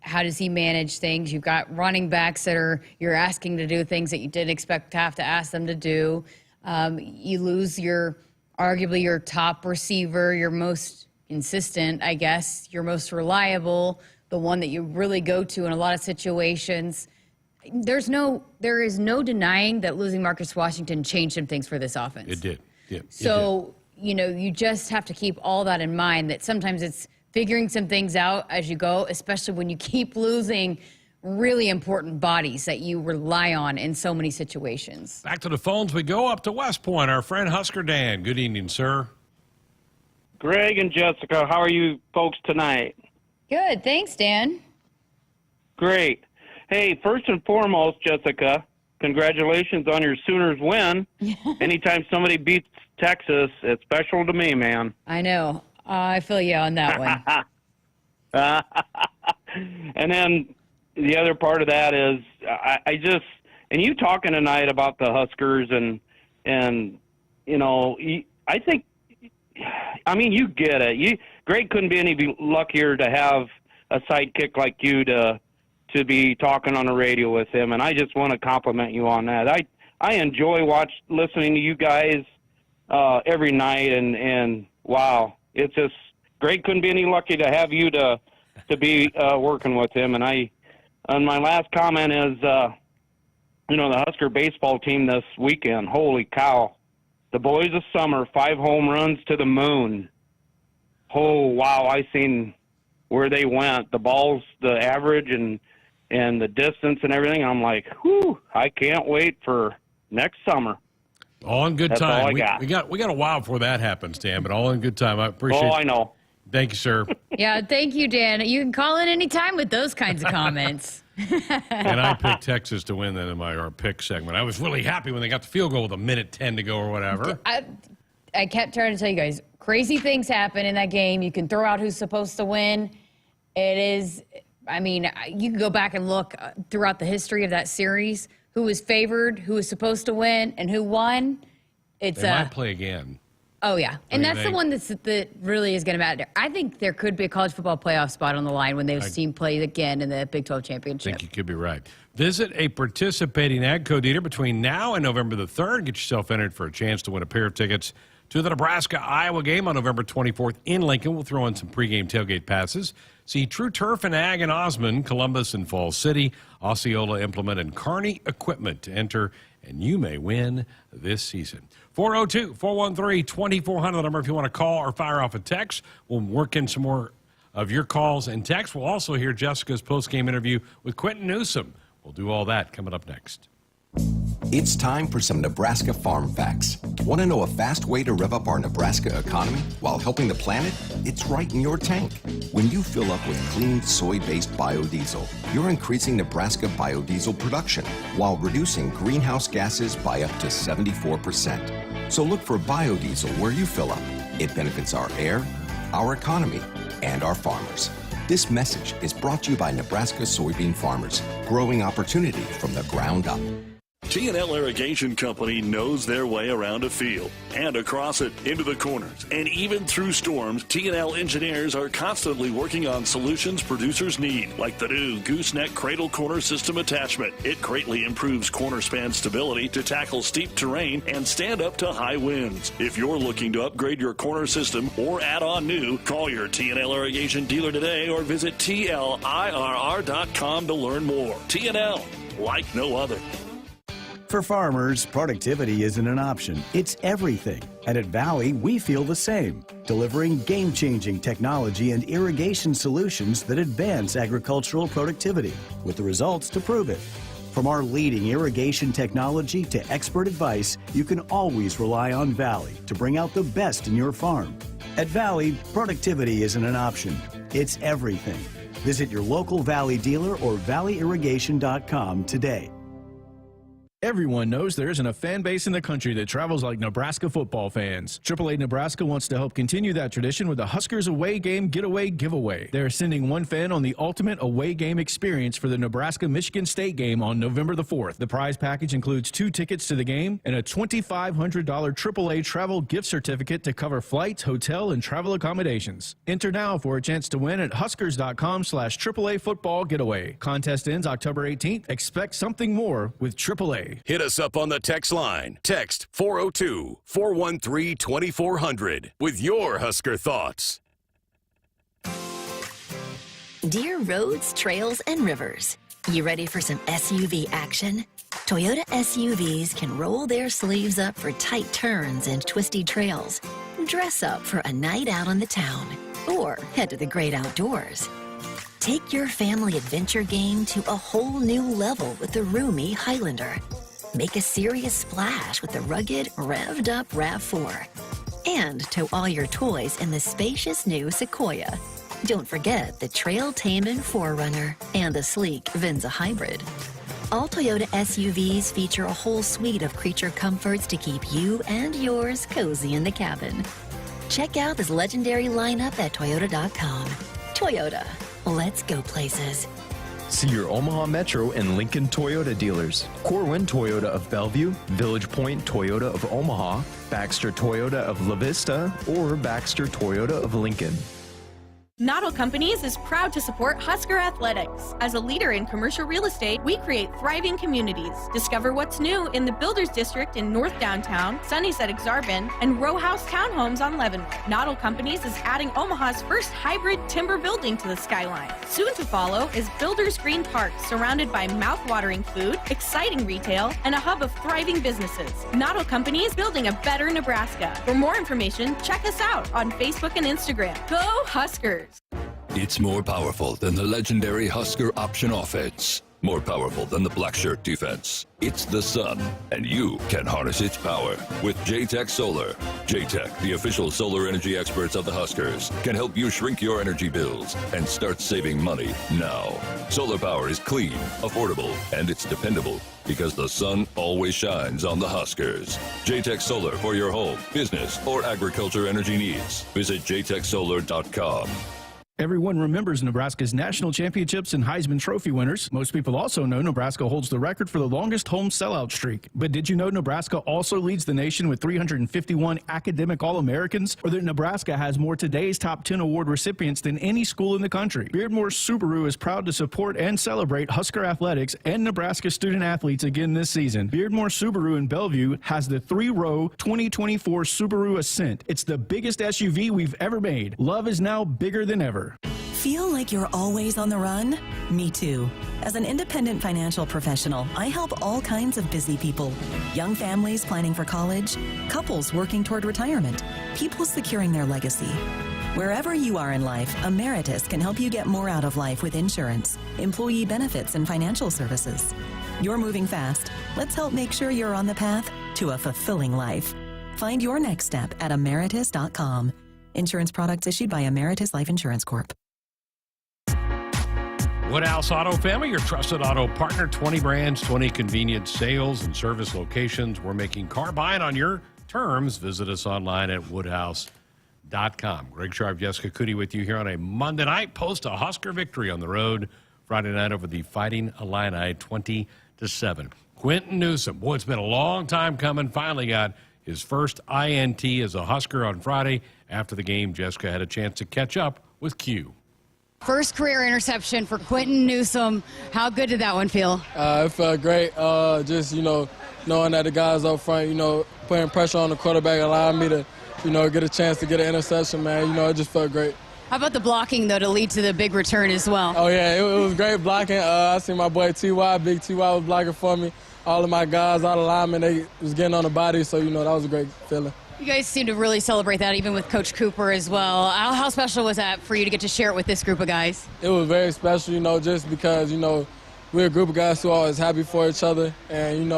how does he manage things? You've got running backs that you're asking to do things that you didn't expect to have to ask them to do. You lose arguably your top receiver, your most consistent, I guess, your most reliable, the one that you really go to in a lot of situations. There is no denying that losing Marcus Washington changed some things for this offense. It did. Yeah, so, you just have to keep all that in mind, that sometimes it's figuring some things out as you go, especially when you keep losing really important bodies that you rely on in so many situations. Back to the phones we go, up to West Point. Our friend Husker Dan. Good evening, sir. Greg and Jessica, how are you folks tonight? Good. Thanks, Dan. Great. Hey, first and foremost, Jessica, congratulations on your Sooners win. Anytime somebody beats Texas, it's special to me, man. I know. I feel you on that one. And then the other part of that is and you talking tonight about the Huskers and I think, you get it. Greg couldn't be any luckier to have a sidekick like you to be talking on the radio with him, and I just want to compliment you on that. I enjoy listening to you guys every night, and wow, it's just Greg couldn't be any lucky to have you to be working with him. And my last comment is, the Husker baseball team this weekend, holy cow. The boys of summer, 5 home runs to the moon. Oh, wow, I seen where they went. The balls, the average and the distance and everything. I'm like, whew, I can't wait for next summer. All in good That's time. All I got. We got a while before that happens, Dan, but all in good time. I appreciate it. Oh, I know. Thank you, sir. Yeah, thank you, Dan. You can call in anytime with those kinds of comments. And I picked Texas to win that in our pick segment. I was really happy when they got the field goal with 1:10 to go or whatever. I kept trying to tell you guys, crazy things happen in that game. You can throw out who's supposed to win. It is I mean, you can go back and look throughout the history of that series, who was favored, who was supposed to win, and who won. They might play again. Oh, yeah. And that's the one that really is going to matter. I think there could be a college football playoff spot on the line when those teams play again in the Big 12 championship. I think you could be right. Visit a participating AGCO dealer between now and November the 3rd. Get yourself entered for a chance to win a pair of tickets to the Nebraska-Iowa game on November 24th in Lincoln. We'll throw in some pregame tailgate passes. See True Turf and Ag in Osmond, Columbus and Falls City, Osceola Implement and Kearney Equipment to enter, and you may win this season. 402-413-2400, the number if you want to call or fire off a text. We'll work in some more of your calls and texts. We'll also hear Jessica's post-game interview with Quinton Newsome. We'll do all that coming up next. It's time for some Nebraska farm facts. Want to know a fast way to rev up our Nebraska economy while helping the planet? It's right in your tank. When you fill up with clean soy-based biodiesel, you're increasing Nebraska biodiesel production while reducing greenhouse gases by up to 74%. So look for biodiesel where you fill up. It benefits our air, our economy, and our farmers. This message is brought to you by Nebraska soybean farmers, growing opportunity from the ground up. T&L Irrigation Company knows their way around a field and across it, into the corners, and even through storms. T&L engineers are constantly working on solutions producers need, like the new gooseneck cradle corner system attachment. It greatly improves corner span stability to tackle steep terrain and stand up to high winds. If you're looking to upgrade your corner system or add on new, call your T&L Irrigation dealer today or visit TLIRR.com to learn more. T&L, like no other. For farmers, productivity isn't an option, it's everything. And at Valley, we feel the same, delivering game-changing technology and irrigation solutions that advance agricultural productivity, with the results to prove it. From our leading irrigation technology to expert advice, you can always rely on Valley to bring out the best in your farm. At Valley, productivity isn't an option, it's everything. Visit your local Valley dealer or valleyirrigation.com today. Everyone knows there isn't a fan base in the country that travels like Nebraska football fans. AAA Nebraska wants to help continue that tradition with the Huskers Away Game Getaway Giveaway. They are sending one fan on the ultimate away game experience for the Nebraska-Michigan State game on November the 4th. The prize package includes 2 tickets to the game and a $2,500 AAA travel gift certificate to cover flights, hotel, and travel accommodations. Enter now for a chance to win at huskers.com/AAA football getaway. Contest ends October 18th. Expect something more with AAA. Hit us up on the text line. Text 402-413-2400 with your Husker thoughts. Dear roads, trails, and rivers, you ready for some SUV action? Toyota SUVs can roll their sleeves up for tight turns and twisty trails, dress up for a night out on the town, or head to the great outdoors. Take your family adventure game to a whole new level with the roomy Highlander. Make a serious splash with the rugged, revved-up RAV4. And tow all your toys in the spacious new Sequoia. Don't forget the trail-taming 4Runner and the sleek Venza Hybrid. All Toyota SUVs feature a whole suite of creature comforts to keep you and yours cozy in the cabin. Check out this legendary lineup at Toyota.com. Toyota. Let's go places. See your Omaha Metro and Lincoln Toyota dealers. Corwin Toyota of Bellevue, Village Point Toyota of Omaha, Baxter Toyota of La Vista, or Baxter Toyota of Lincoln. Noddle Companies is proud to support Husker Athletics. As a leader in commercial real estate, we create thriving communities. Discover what's new in the Builders District in North Downtown, Sunny's at Exarban, and Row House Townhomes on Leavenworth. Noddle Companies is adding Omaha's first hybrid timber building to the skyline. Soon to follow is Builders Green Park, surrounded by mouth-watering food, exciting retail, and a hub of thriving businesses. Noddle Companies, building a better Nebraska. For more information, check us out on Facebook and Instagram. Go Huskers! It's more powerful than the legendary Husker option offense. More powerful than the black shirt defense. It's the sun, and you can harness its power with J-Tech Solar. J-Tech, the official solar energy experts of the Huskers, can help you shrink your energy bills and start saving money now. Solar power is clean, affordable, and it's dependable because the sun always shines on the Huskers. J-Tech Solar for your home, business, or agriculture energy needs. Visit jtechsolar.com. Everyone remembers Nebraska's national championships and Heisman Trophy winners. Most people also know Nebraska holds the record for the longest home sellout streak. But did you know Nebraska also leads the nation with 351 academic All-Americans? Or that Nebraska has more today's top 10 award recipients than any school in the country? Beardmore Subaru is proud to support and celebrate Husker athletics and Nebraska student athletes again this season. Beardmore Subaru in Bellevue has the 3-row 2024 Subaru Ascent. It's the biggest SUV we've ever made. Love is now bigger than ever. Feel like you're always on the run? Me too. As an independent financial professional, I help all kinds of busy people. Young families planning for college, couples working toward retirement, people securing their legacy. Wherever you are in life, Emeritus can help you get more out of life with insurance, employee benefits, and financial services. You're moving fast. Let's help make sure you're on the path to a fulfilling life. Find your next step at emeritus.com. Insurance products issued by Emeritus Life Insurance Corp. Woodhouse Auto Family, your trusted auto partner. 20 brands, 20 convenient sales and service locations. We're making car buying on your terms. Visit us online at woodhouse.com. Greg Sharpe, Jessica Coody with you here on a Monday night. Post a Husker victory on the road Friday night over the Fighting Illini, 20-7. Quinton Newsome, boy, it's been a long time coming. Finally got his first INT as a Husker on Friday. After the game, Jessica had a chance to catch up with Q. First career interception for Quinton Newsome. How good did that one feel? It felt great. Just, knowing that the guys up front, putting pressure on the quarterback allowed me to, get a chance to get an interception, man. It just felt great. How about the blocking, though, to lead to the big return as well? Oh, yeah, it was great blocking. I see my boy T.Y., Big T.Y. was blocking for me. All of my guys, all the linemen, they was getting on the body, so, that was a great feeling. You guys seem to really celebrate that, even with Coach Cooper as well. How special was that for you to get to share it with this group of guys? It was very special, just because, we're a group of guys who are always happy for each other. And,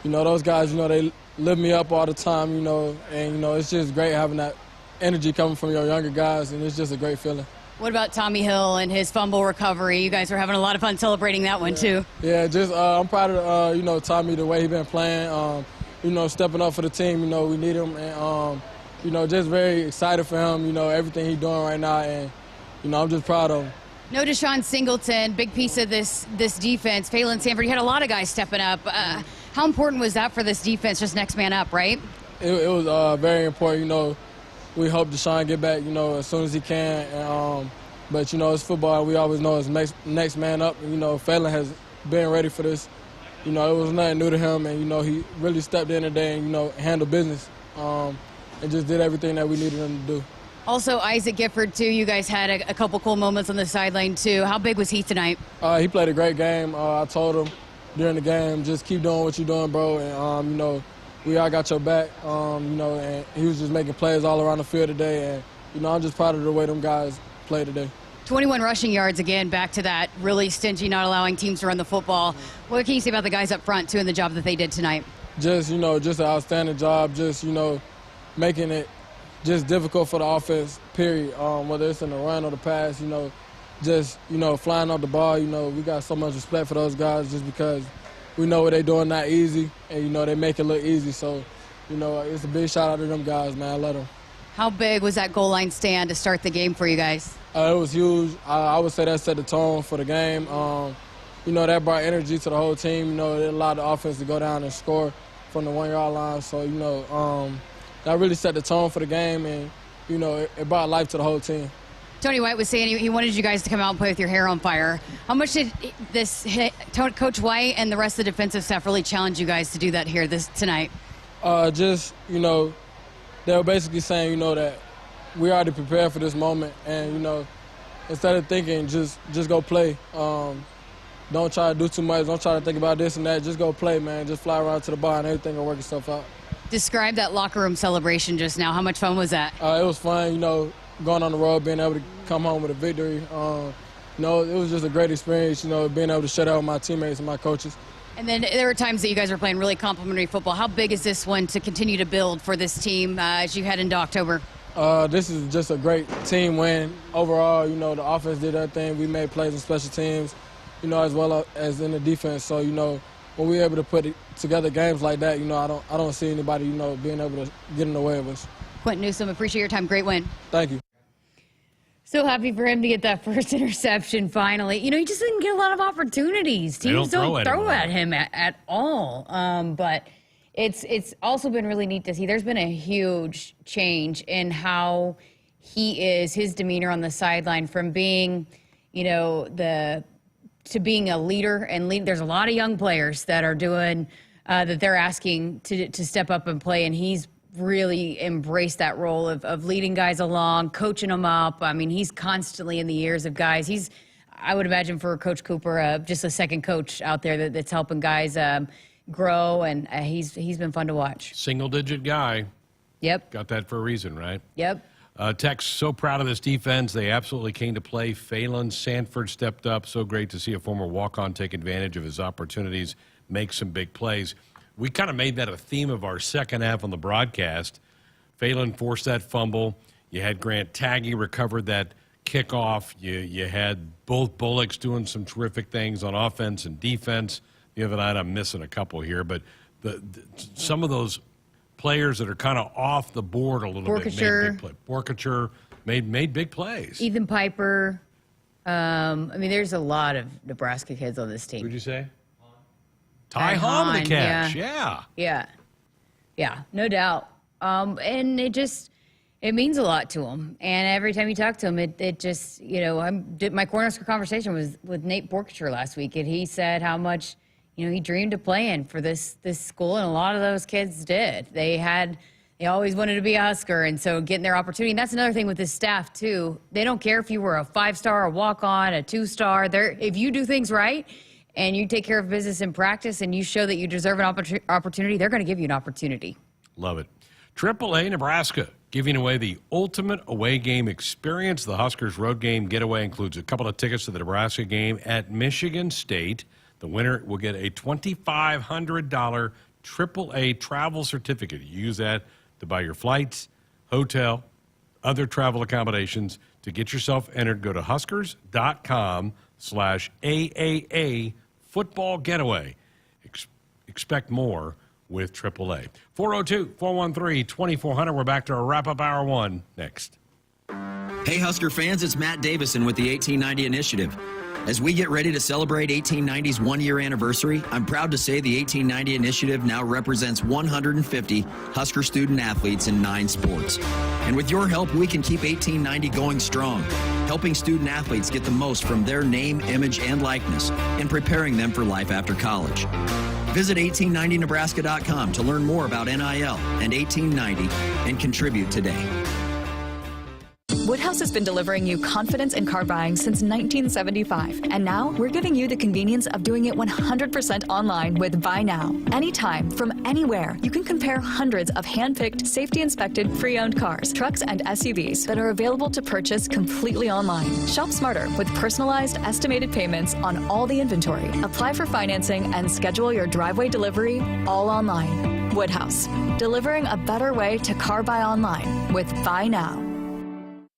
those guys, they lift me up all the time, and, it's just great having that energy coming from your younger guys, and it's just a great feeling. What about Tommy Hill and his fumble recovery? You guys are having a lot of fun celebrating that one, too. Yeah, just I'm proud of, Tommy, the way he's been playing. Stepping up for the team, we need him, and, just very excited for him, everything he's doing right now, and, I'm just proud of him. No Deshaun Singleton, big piece of this defense. Phelan Sanford, you had a lot of guys stepping up. How important was that for this defense, just next man up, right? It was very important, we hope Deshaun get back, as soon as he can, and, but, it's football, we always know it's next man up, and, Phelan has been ready for this. It was nothing new to him, and, he really stepped in today and, handled business and just did everything that we needed him to do. Also, Isaac Gifford, too. You guys had a couple cool moments on the sideline, too. How big was he tonight? He played a great game. I told him during the game, just keep doing what you're doing, bro, and, we all got your back, and he was just making plays all around the field today, and, I'm just proud of the way them guys played today. 21 rushing yards, again, back to that really stingy, not allowing teams to run the football. What can you say about the guys up front, too, and the job that they did tonight? Just, just an outstanding job, just, making it just difficult for the offense, period, whether it's in the run or the pass, just, flying off the ball, we got so much respect for those guys just because we know what they're doing not easy, and, they make it look easy. So, it's a big shout out to them guys, man. I love them. How big was that goal line stand to start the game for you guys? It was huge. I would say that set the tone for the game. That brought energy to the whole team. It allowed the offense to go down and score from the 1-yard line. So, that really set the tone for the game, and, it brought life to the whole team. Tony White was saying he wanted you guys to come out and play with your hair on fire. How much did this hit Coach White and the rest of the defensive staff really challenge you guys to do that here tonight? They were basically saying, that we already prepared for this moment, and, instead of thinking, just go play. Don't try to do too much. Don't try to think about this and that. Just go play, man. Just fly around to the bar, and everything will work itself out. Describe that locker room celebration just now. How much fun was that? It was fun, going on the road, being able to come home with a victory. It was just a great experience, being able to shut out with my teammates and my coaches. And then there were times that you guys were playing really complimentary football. How big is this one to continue to build for this team as you head into October? This is just a great team win. Overall, the offense did their thing. We made plays in special teams, as well as in the defense. So, when we're able to put together games like that, I don't see anybody, being able to get in the way of us. Quinton Newsome, appreciate your time. Great win. Thank you. So happy for him to get that first interception finally. You know, he just didn't get a lot of opportunities. Teams don't throw at him at all. But it's also been really neat to see. There's been a huge change in how he is, his demeanor on the sideline from being, you know, to being a leader and there's a lot of young players that are doing that they're asking to step up and play, and he's really embraced that role of leading guys along, coaching them up. I mean, he's constantly in the ears of guys. He's, I would imagine, for Coach Cooper, just a second coach out there that's helping guys grow, and he's been fun to watch. Single-digit guy. Yep. Got that for a reason, right? Yep. Tex, so proud of this defense. They absolutely came to play. Phelan Sanford stepped up. So great to see a former walk-on take advantage of his opportunities, make some big plays. We kind of made that a theme of our second half on the broadcast. Phelan forced that fumble. You had Grant Taggy recovered that kickoff. You had both Bullocks doing some terrific things on offense and defense. The other night, I'm missing a couple here, but some of those players that are kind of off the board a little bit made big plays. Borkature made big plays. Ethan Piper. I mean, there's a lot of Nebraska kids on this team. What'd you say? Ty Hahn, the catch, yeah, no doubt. And it means a lot to him. And every time you talk to him, it just, you know, my Cornhusker conversation was with Nate Borkature last week, and he said how much, you know, he dreamed of playing for this school, and a lot of those kids did. They always wanted to be a Husker, and so getting their opportunity. And that's another thing with this staff too. They don't care if you were a 5-star, a walk-on, a 2-star. If you do things right and you take care of business in practice and you show that you deserve an opportunity, they're going to give you an opportunity. Love it. AAA Nebraska giving away the ultimate away game experience. The Huskers road game getaway includes a couple of tickets to the Nebraska game at Michigan State. The winner will get a $2,500 AAA travel certificate. You use that to buy your flights, hotel, other travel accommodations. To get yourself entered, go to huskers.com/AAA football getaway. Expect more with AAA. 402-413-2400. We're back to our wrap-up hour one next. Hey, Husker fans, it's Matt Davison with the 1890 Initiative. As we get ready to celebrate 1890's one-year anniversary, I'm proud to say the 1890 Initiative now represents 150 Husker student-athletes in 9 sports. And with your help, we can keep 1890 going strong, helping student-athletes get the most from their name, image, and likeness, and preparing them for life after college. Visit 1890nebraska.com to learn more about NIL and 1890 and contribute today. Woodhouse has been delivering you confidence in car buying since 1975, and now we're giving you the convenience of doing it 100% online with Buy Now. Anytime, from anywhere, you can compare hundreds of hand-picked, safety-inspected, pre-owned cars, trucks, and SUVs that are available to purchase completely online. Shop smarter with personalized, estimated payments on all the inventory. Apply for financing and schedule your driveway delivery all online. Woodhouse, delivering a better way to car buy online with Buy Now.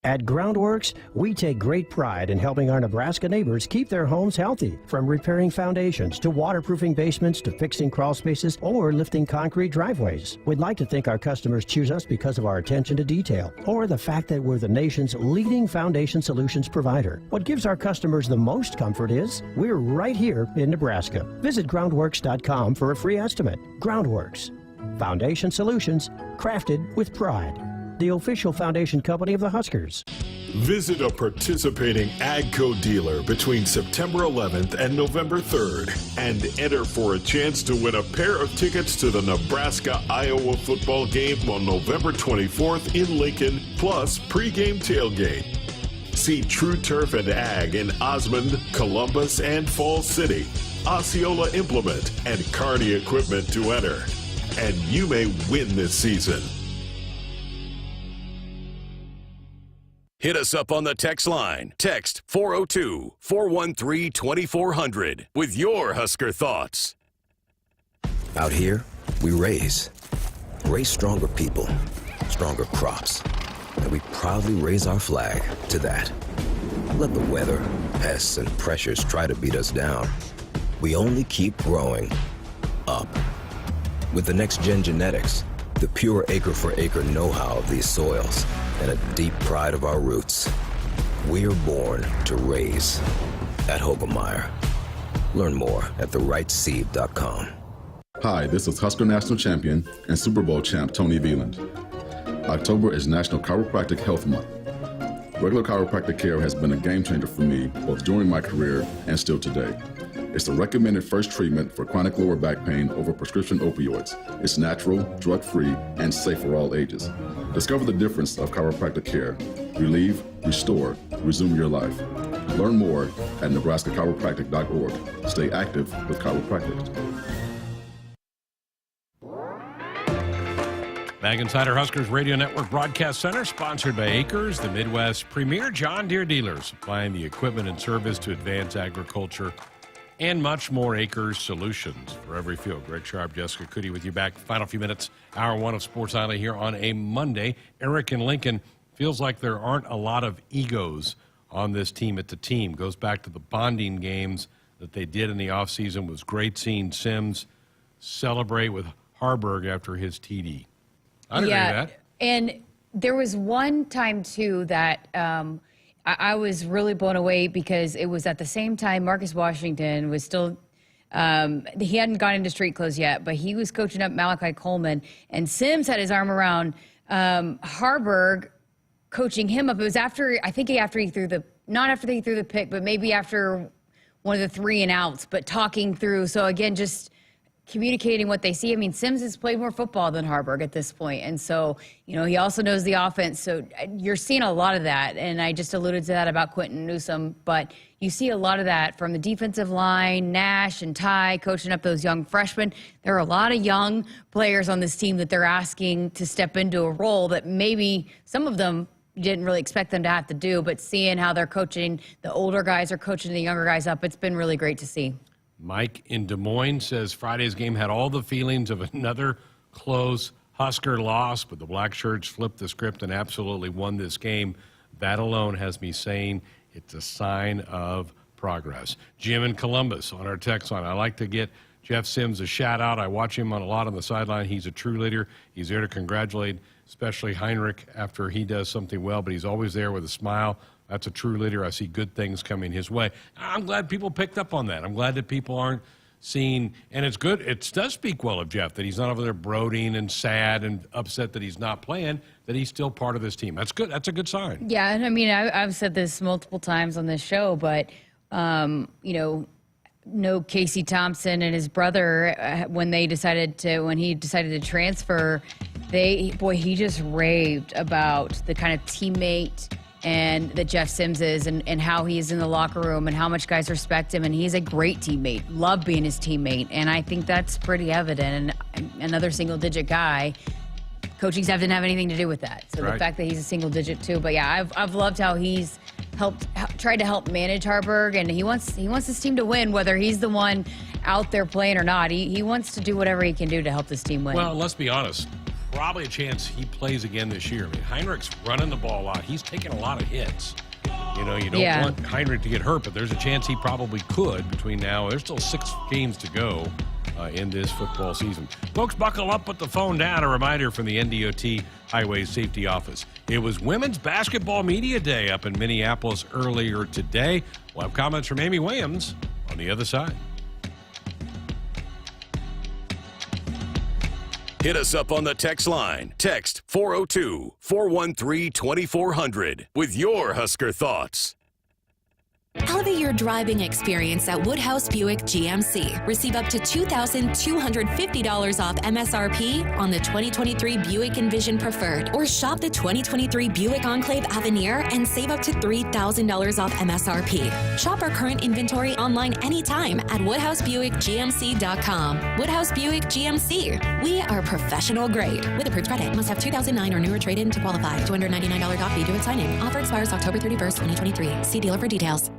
At Groundworks, we take great pride in helping our Nebraska neighbors keep their homes healthy, from repairing foundations to waterproofing basements to fixing crawl spaces or lifting concrete driveways. We'd like to think our customers choose us because of our attention to detail or the fact that we're the nation's leading foundation solutions provider. What gives our customers the most comfort is we're right here in Nebraska. Visit groundworks.com for a free estimate. Groundworks, foundation solutions crafted with pride. The official foundation company of the Huskers. Visit a participating AGCO dealer between September 11th and November 3rd and enter for a chance to win a pair of tickets to the Nebraska-Iowa football game on November 24th in Lincoln, plus pregame tailgate. See True Turf and Ag in Osmond, Columbus, and Falls City, Osceola Implement, and Kearney Equipment to enter. And you may win this season. Hit us up on the text line. Text 402-413-2400 with your Husker thoughts. Out here, we raise stronger people, stronger crops, and we proudly raise our flag to that. Let the weather, pests, and pressures try to beat us down. We only keep growing up. With the next-gen genetics, the pure acre-for-acre know-how of these soils, and a deep pride of our roots, We're born to raise at Hogemeyer. Learn more at therightseed.com. Hi, this is Husker National Champion and Super Bowl champ Tony Veland. October is National Chiropractic Health Month. Regular chiropractic care has been a game changer for me, both during my career and still today. It's the recommended first treatment for chronic lower back pain over prescription opioids. It's natural, drug-free, and safe for all ages. Discover the difference of chiropractic care. Relieve, restore, resume your life. Learn more at nebraska-chiropractic.org. Stay active with chiropractic. Mag Insider Huskers Radio Network Broadcast Center, sponsored by Acres, the Midwest's premier John Deere dealer, supplying the equipment and service to advance agriculture and much more. Acres Solutions for every field. Greg Sharpe, Jessica Coody with you back. Final few minutes, hour one of Sports Nightly here on a Monday. Eric and Lincoln, feels like there aren't a lot of egos on this team at the team. Goes back to the bonding games that they did in the offseason. It was great seeing Sims celebrate with Harburg after his TD. I'd agree with that. And there was one time, too, that I was really blown away because it was at the same time Marcus Washington was still he hadn't gone into street clothes yet, but he was coaching up Malachi Coleman, and Sims had his arm around Harburg, coaching him up. It was after, I think after he threw the, not after he threw the pick, but maybe after one of the 3 and outs, but talking through. So again, just communicating what they see. I mean, Sims has played more football than Harburg at this point. And so, you know, he also knows the offense. So you're seeing a lot of that. And I just alluded to that about Quinton Newsome, but you see a lot of that from the defensive line, Nash and Ty coaching up those young freshmen. There are a lot of young players on this team that they're asking to step into a role that maybe some of them didn't really expect them to have to do, but seeing how they're coaching, the older guys are coaching the younger guys up, it's been really great to see. Mike in Des Moines says Friday's game had all the feelings of another close Husker loss, but the Black Shirts flipped the script and absolutely won this game. That alone has me saying it's a sign of progress. Jim in Columbus on our text line. I like to get Jeff Sims a shout out. I watch him a lot on the sideline. He's a true leader. He's there to congratulate, especially Heinrich after he does something well, but he's always there with a smile. That's a true leader. I see good things coming his way. I'm glad people picked up on that. I'm glad that people aren't seeing, and it's good. It does speak well of Jeff that he's not over there brooding and sad and upset that he's not playing, that he's still part of this team. That's good. That's a good sign. Yeah, and I mean, I've said this multiple times on this show, but, you know, Casey Thompson and his brother, when he decided to transfer, he just raved about the kind of teammate and that Jeff Sims is and how he is in the locker room and how much guys respect him. And he's a great teammate, love being his teammate. And I think that's pretty evident. And another single-digit guy, coaching staff didn't have anything to do with that. So the fact that he's a single-digit too. But yeah, I've loved how he's tried to help manage Harburg, and he wants his team to win, whether he's the one out there playing or not. He wants to do whatever he can do to help this team win. Well, let's be honest. Probably a chance he plays again this year. I mean, Heinrich's running the ball a lot. He's taking a lot of hits. You know, you don't want Heinrich to get hurt, but there's a chance he probably could between now. There's still 6 games to go in this football season. Folks, buckle up, put the phone down. A reminder from the NDOT Highway Safety Office. It was Women's Basketball Media Day up in Minneapolis earlier today. We'll have comments from Amy Williams on the other side. Hit us up on the text line. Text 402-413-2400 with your Husker thoughts. Elevate your driving experience at Woodhouse Buick GMC. Receive up to $2,250 off MSRP on the 2023 Buick Envision Preferred, or shop the 2023 Buick Enclave Avenir and save up to $3,000 off MSRP. Shop our current inventory online anytime at WoodhouseBuickGMC.com. Woodhouse Buick GMC. We are professional grade. With approved credit, must have 2009 or newer trade-in to qualify. $299 doc fee due at signing. Offer expires October 31st, 2023. See dealer for details.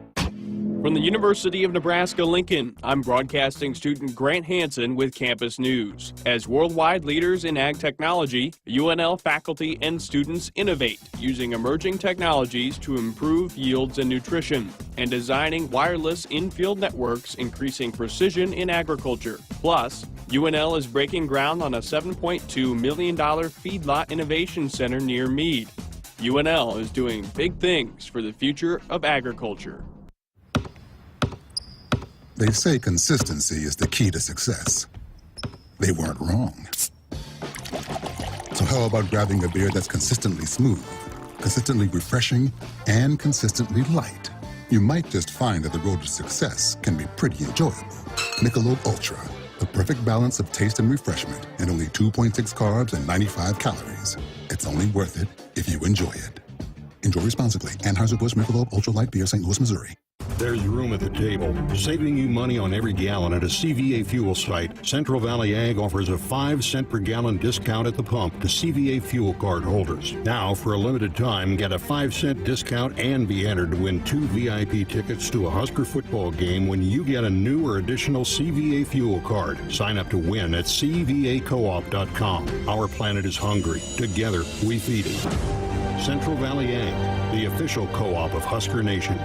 From the University of Nebraska-Lincoln, I'm broadcasting student Grant Hansen with Campus News. As worldwide leaders in ag technology, UNL faculty and students innovate using emerging technologies to improve yields and nutrition, and designing wireless in-field networks increasing precision in agriculture. Plus, UNL is breaking ground on a $7.2 million feedlot innovation center near Meade. UNL is doing big things for the future of agriculture. They say consistency is the key to success. They weren't wrong. So how about grabbing a beer that's consistently smooth, consistently refreshing, and consistently light? You might just find that the road to success can be pretty enjoyable. Michelob Ultra, the perfect balance of taste and refreshment, and only 2.6 carbs and 95 calories. It's only worth it if you enjoy it. Enjoy responsibly. Anheuser-Busch Michelob Ultra Light Beer, St. Louis, Missouri. There's room at the table, saving you money on every gallon at a CVA fuel site. Central Valley Ag offers a 5-cent per gallon discount at the pump to CVA fuel card holders. Now, for a limited time, get a 5-cent discount and be entered to win 2 VIP tickets to a Husker football game when you get a new or additional CVA fuel card. Sign up to win at cvacoop.com. Our planet is hungry. Together, we feed it. Central Valley Ag, the official co-op of Husker Nation.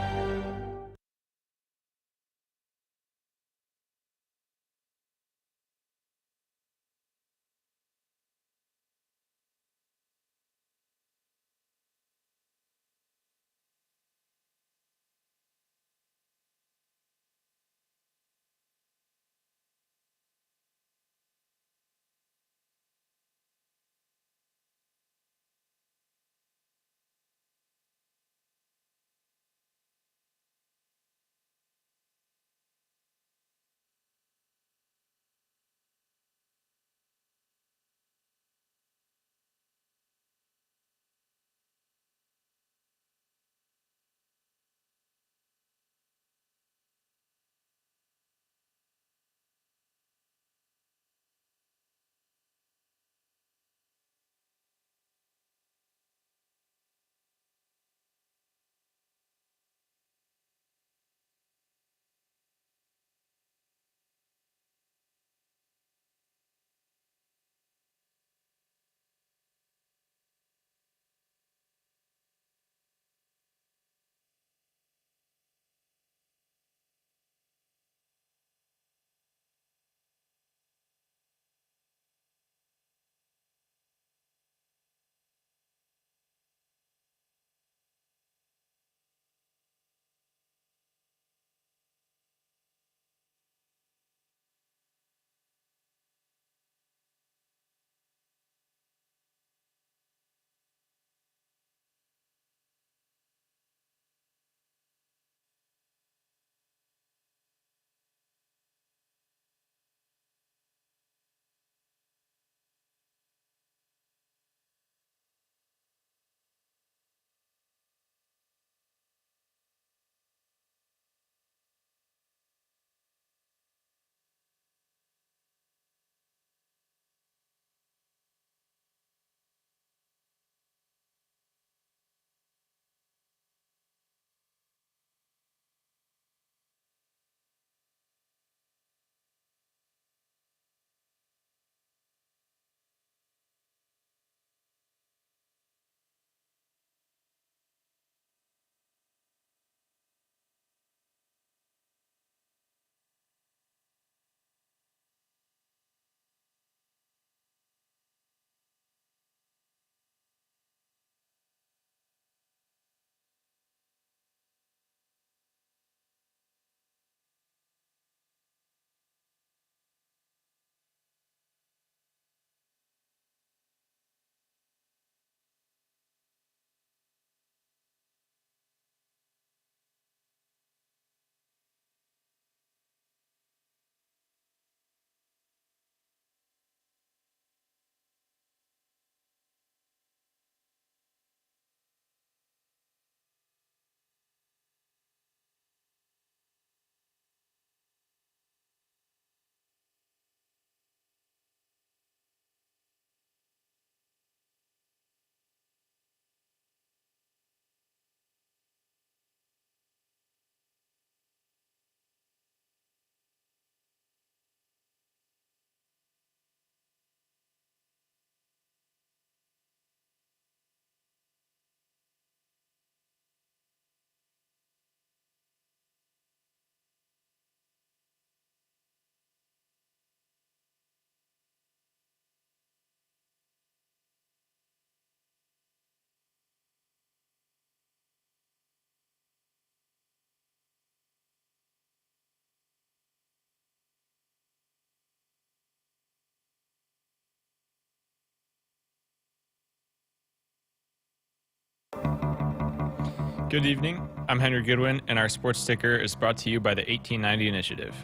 Good evening. I'm Henry Goodwin, and our sports sticker is brought to you by the 1890 Initiative.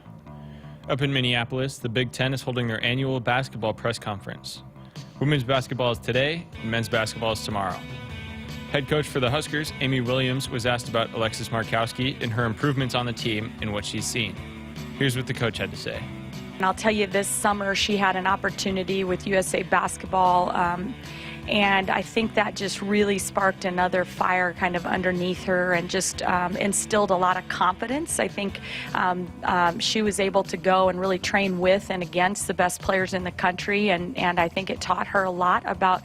Up in Minneapolis, the Big Ten is holding their annual basketball press conference. Women's basketball is today, and men's basketball is tomorrow. Head coach for the Huskers, Amy Williams, was asked about Alexis Markowski and her improvements on the team and what she's seen. Here's what the coach had to say. And I'll tell you, this summer she had an opportunity with USA Basketball, and I think that just really sparked another fire kind of underneath her and just instilled a lot of confidence. I think she was able to go and really train with and against the best players in the country, and I think it taught her a lot about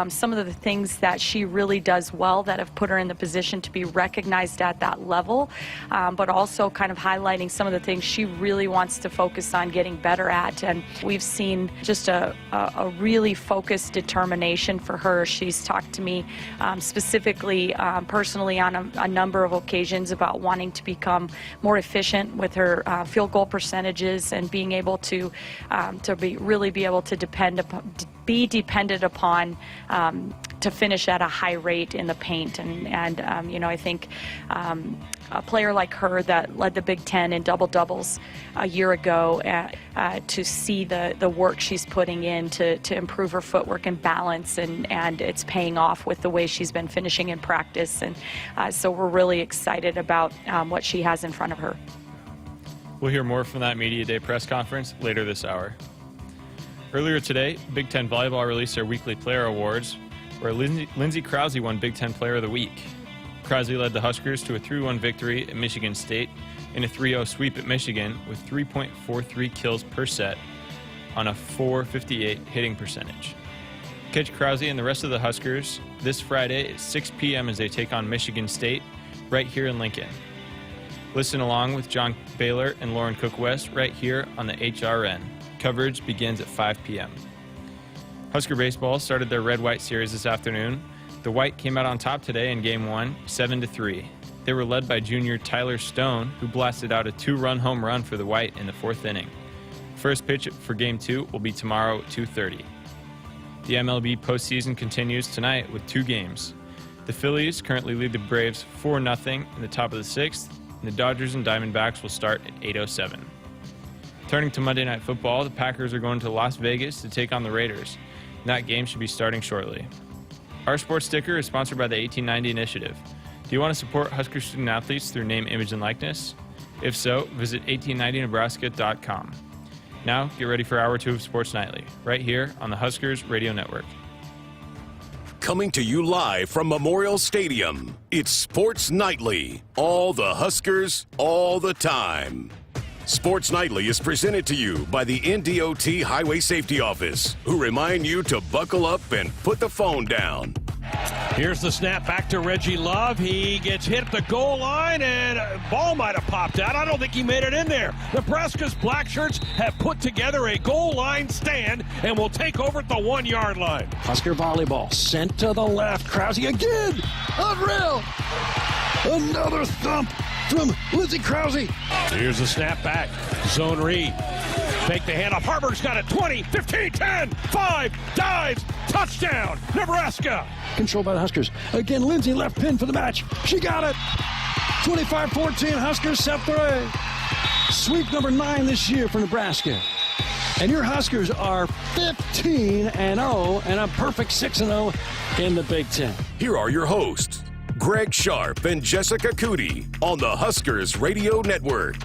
some of the things that she really does well that have put her in the position to be recognized at that level, but also kind of highlighting some of the things she really wants to focus on getting better at. And we've seen just a really focused determination for her. She's talked to me specifically, personally on a number of occasions about wanting to become more efficient with her field goal percentages and being able to really be able to be dependent upon to finish at a high rate in the paint. And you know, I think a player like her that led the Big Ten in double-doubles a year ago, to see the work she's putting in to improve her footwork and balance, and it's paying off with the way she's been finishing in practice. And so we're really excited about what she has in front of her. We'll hear more from that Media Day press conference later this hour. Earlier today, Big Ten Volleyball released their weekly player awards, where Lindsay Krause won Big Ten Player of the Week. Krause led the Huskers to a 3-1 victory at Michigan State and a 3-0 sweep at Michigan with 3.43 kills per set on a .458 hitting percentage. Catch Krause and the rest of the Huskers this Friday at 6 p.m. as they take on Michigan State right here in Lincoln. Listen along with John Baylor and Lauren Cook-West right here on the HRN. Coverage begins at 5 p.m. Husker baseball started their red-white series this afternoon. The White came out on top today in Game 1, 7-3. They were led by junior Tyler Stone, who blasted out a 2-run home run for the White in the 4th inning. First pitch for Game 2 will be tomorrow at 2:30. The MLB postseason continues tonight with 2 games. The Phillies currently lead the Braves 4-0 in the top of the 6th, and the Dodgers and Diamondbacks will start at 8:07. Turning to Monday Night Football, the Packers are going to Las Vegas to take on the Raiders. And that game should be starting shortly. Our sports sticker is sponsored by the 1890 Initiative. Do you want to support Husker student athletes through name, image, and likeness? If so, visit 1890nebraska.com. Now, get ready for Hour 2 of Sports Nightly, right here on the Huskers Radio Network. Coming to you live from Memorial Stadium, it's Sports Nightly. All the Huskers, all the time. Sports Nightly is presented to you by the NDOT Highway Safety Office, who remind you to buckle up and put the phone down. Here's the snap back to Reggie Love. He gets hit at the goal line, and a ball might have popped out. I don't think he made it in there. Nebraska's black shirts have put together a goal line stand and will take over at the 1-yard line. Husker volleyball sent to the left. Krause again. Unreal. Another thump from Lindsay Krause. Here's the snap back. Zone read. Fake the handoff. Harburg's got it. 20, 15, 10, 5, dives, touchdown, Nebraska. Controlled by the Huskers. Again, Lindsay left pin for the match. She got it. 25-14, Huskers set the way. Sweep number 9 this year for Nebraska. And your Huskers are 15-0 and a perfect 6-0 in the Big Ten. Here are your hosts, Greg Sharpe and Jessica Coody on the Huskers Radio Network.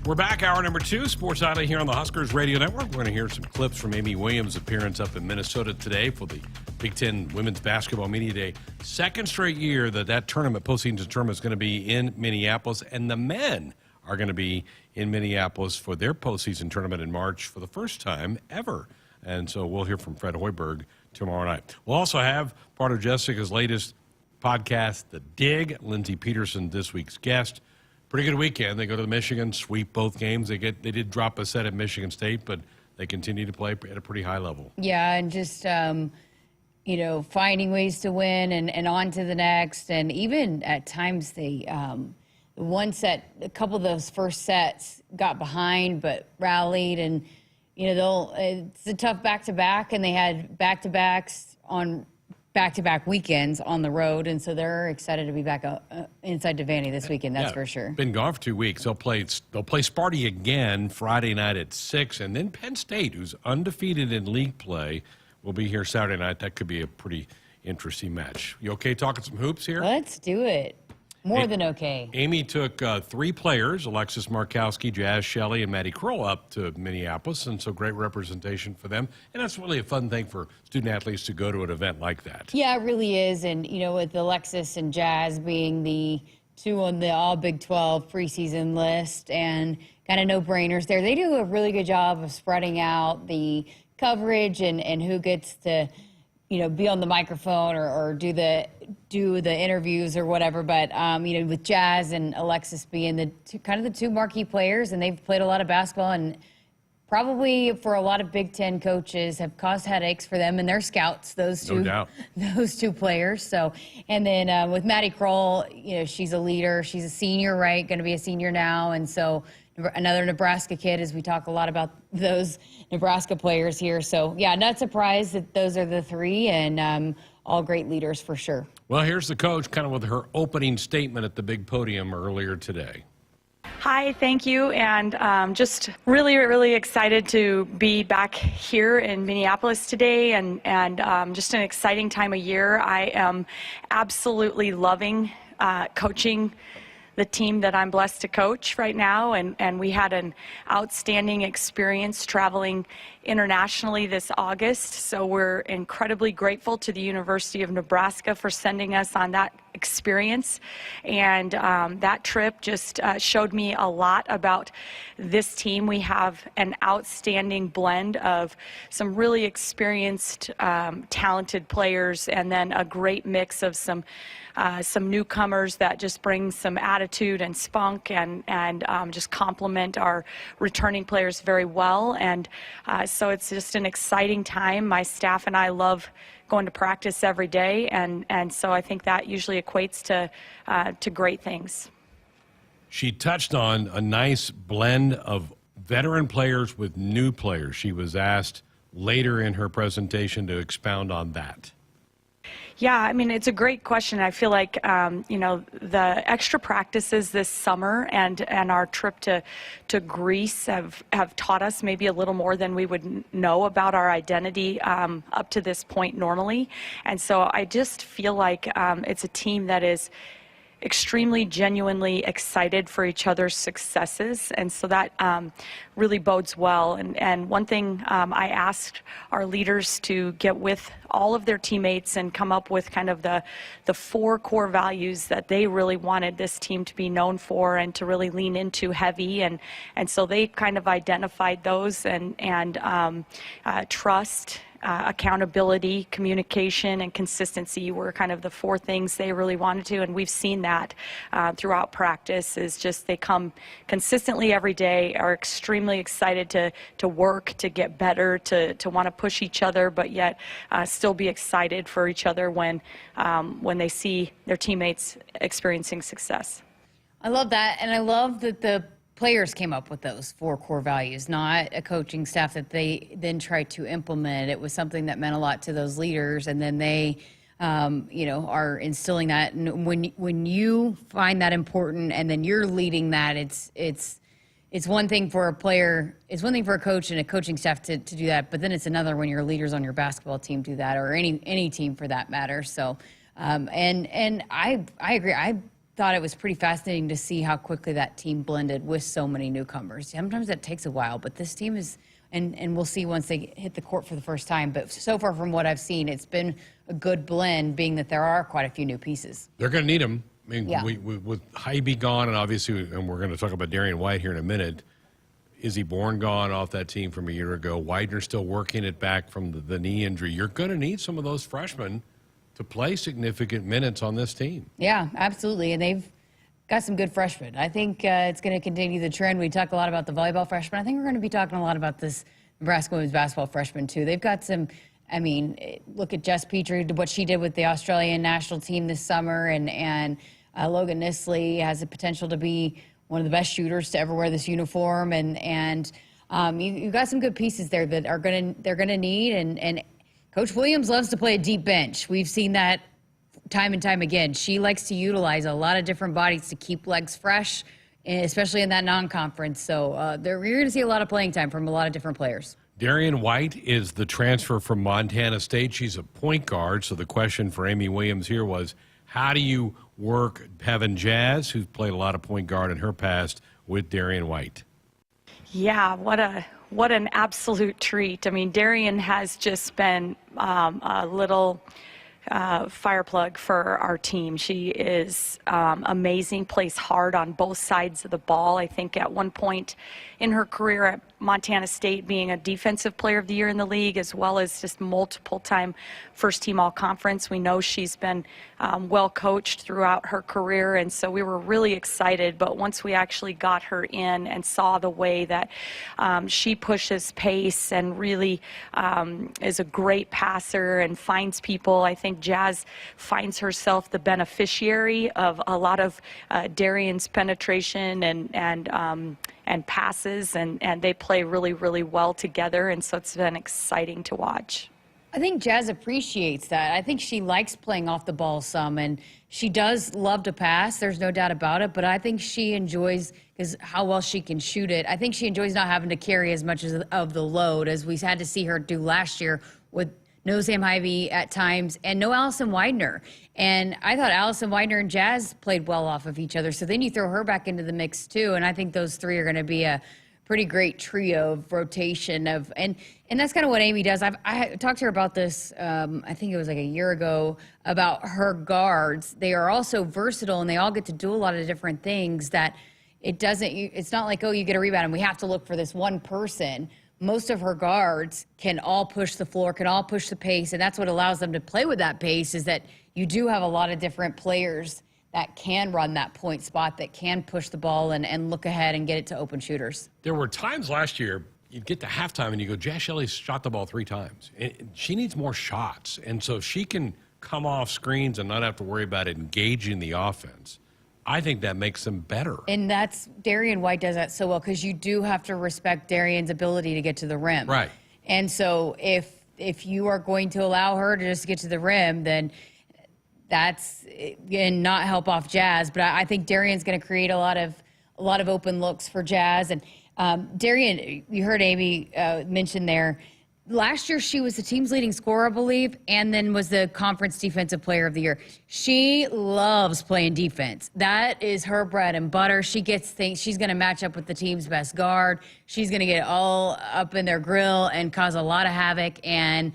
We're back, hour number 2, Sports Nightly here on the Huskers Radio Network. We're going to hear some clips from Amy Williams' appearance up in Minnesota today for the Big Ten Women's Basketball Media Day. Second straight year that tournament, postseason tournament, is going to be in Minneapolis, and the men are going to be in Minneapolis for their postseason tournament in March for the first time ever. And so we'll hear from Fred Hoiberg tomorrow night. We'll also have part of Jessica's latest podcast, The Dig. Lindsay Peterson, this week's guest. Pretty good weekend. They go to Michigan, sweep both games. They did drop a set at Michigan State, but they continue to play at a pretty high level. Yeah, and just finding ways to win and on to the next. And even at times they one set, a couple of those first sets got behind but rallied, and it's a tough back-to-back, and they had back-to-backs on back-to-back weekends on the road, and so they're excited to be back inside Devaney this weekend. That's for sure. Been gone for 2 weeks. They'll play Sparty again Friday night at 6, and then Penn State, who's undefeated in league play, will be here Saturday night. That could be a pretty interesting match. You okay talking some hoops here? Let's do it. More than okay. Amy took 3 players, Alexis Markowski, Jazz Shelley, and Maddie Kroll, up to Minneapolis, and so great representation for them. And that's really a fun thing for student-athletes to go to an event like that. Yeah, it really is. And, you know, with Alexis and Jazz being the 2 on the All Big 12 preseason list and kind of no-brainers there, they do a really good job of spreading out the coverage and who gets to, you know, be on the microphone or do the interviews or whatever. But, you know, with Jazz and Alexis being the two marquee players, and they've played a lot of basketball, and probably for a lot of Big Ten coaches have caused headaches for them and their scouts, those two players. So, and then with Maddie Kroll, you know, she's a leader. She's a senior, right? Going to be a senior now. And so another Nebraska kid, as we talk a lot about those Nebraska players here. So, yeah, not surprised that those are the 3, and all great leaders for sure. Well, here's the coach kind of with her opening statement at the big podium earlier today. Hi, thank you, and just really, really excited to be back here in Minneapolis today, and just an exciting time of year. I am absolutely loving coaching the team that I'm blessed to coach right now, and we had an outstanding experience traveling internationally this August, so we're incredibly grateful to the University of Nebraska for sending us on that experience. And that trip just showed me a lot about this team. We have an outstanding blend of some really experienced, talented players, and then a great mix of some newcomers that just bring some attitude and spunk and just complement our returning players very well. And so it's just an exciting time. My staff and I love going to practice every day, and so I think that usually equates to great things. She touched on a nice blend of veteran players with new players. She was asked later in her presentation to expound on that. Yeah, I mean, it's a great question. I feel like, you know, the extra practices this summer and our trip to Greece have taught us maybe a little more than we would know about our identity up to this point normally. And so I just feel like it's a team that is extremely genuinely excited for each other's successes, and so that really bodes well. And one thing I asked our leaders to get with all of their teammates and come up with kind of the 4 core values that they really wanted this team to be known for and to really lean into heavy, and so they kind of identified those, and trust, accountability, communication, and consistency were kind of the 4 things they really wanted to, and we've seen that throughout practice. Is just they come consistently every day, are extremely excited to work, to get better, to want to push each other, but yet still be excited for each other when they see their teammates experiencing success. I love that, and I love that the players came up with those 4 core values, not a coaching staff that they then tried to implement. It was something that meant a lot to those leaders, and then they, you know, are instilling that. And when you find that important, and then you're leading that, it's one thing for a player, it's one thing for a coach and a coaching staff to do that, but then it's another when your leaders on your basketball team do that, or any team for that matter. So, and I agree. I thought it was pretty fascinating to see how quickly that team blended with so many newcomers. Sometimes that takes a while, but this team is, and we'll see once they hit the court for the first time, but so far from what I've seen, it's been a good blend, being that there are quite a few new pieces. They're going to need them. I mean, yeah. With Hybe gone, and obviously, and we're going to talk about Darian White here in a minute, Izzy Bourne gone off that team from a year ago, Widener still working it back from the knee injury. You're going to need some of those freshmen to play significant minutes on this team. Yeah, absolutely, and they've got some good freshmen. I think it's going to continue the trend. We talk a lot about the volleyball freshmen. I think we're going to be talking a lot about this Nebraska women's basketball freshmen too. They've got some, I mean, look at Jess Petrie, what she did with the Australian national team this summer, and Logan Nisley has the potential to be one of the best shooters to ever wear this uniform, and you've got some good pieces there that they're going to need, and Coach Williams loves to play a deep bench. We've seen that time and time again. She likes to utilize a lot of different bodies to keep legs fresh, especially in that non-conference. So you're going to see a lot of playing time from a lot of different players. Darian White is the transfer from Montana State. She's a point guard. So the question for Amy Williams here was, how do you work Heaven Jazz, who's played a lot of point guard in her past, with Darian White? Yeah, what an absolute treat. I mean, Darian has just been a little fire plug for our team. She is amazing, plays hard on both sides of the ball. I think at one point in her career at Montana State, being a defensive player of the year in the league, as well as just multiple time first team all conference. We know she's been well coached throughout her career, and so we were really excited. But once we actually got her in and saw the way that she pushes pace and really is a great passer and finds people, I think Jazz finds herself the beneficiary of a lot of Darian's penetration and passes, and they play really, really well together, and so it's been exciting to watch. I think Jazz appreciates that. I think she likes playing off the ball some, and she does love to pass. There's no doubt about it, but I think she enjoys how well she can shoot it. I think she enjoys not having to carry as much of the load as we had to see her do last year with no Sam Hyvee at times and no Allison Widener. And I thought Allison Widener and Jazz played well off of each other. So then you throw her back into the mix too. And I think those three are going to be a pretty great trio of rotation of, and that's kind of what Amy does. I talked to her about this, I think it was like a year ago, about her guards. They are also versatile and they all get to do a lot of different things that it's not like, oh, you get a rebound and we have to look for this one person. Most of her guards can all push the floor, can all push the pace, and that's what allows them to play with that pace, is that you do have a lot of different players that can run that point spot, that can push the ball and look ahead and get it to open shooters. There were times last year you'd get to halftime and you go, Jazz Shelley shot the ball 3 times. She needs more shots, and so if she can come off screens and not have to worry about engaging the offense, I think that makes them better. And Darian White does that so well, because you do have to respect Darian's ability to get to the rim. Right. And so if you are going to allow her to just get to the rim, then that's and not help off Jazz. But I think Darian's going to create a lot of open looks for Jazz. And Darian, you heard Amy mention there, last year she was the team's leading scorer, I believe, and then was the conference defensive player of the year. She loves playing defense. That is her bread and butter. She gets things. She's going to match up with the team's best guard. She's going to get all up in their grill and cause a lot of havoc, and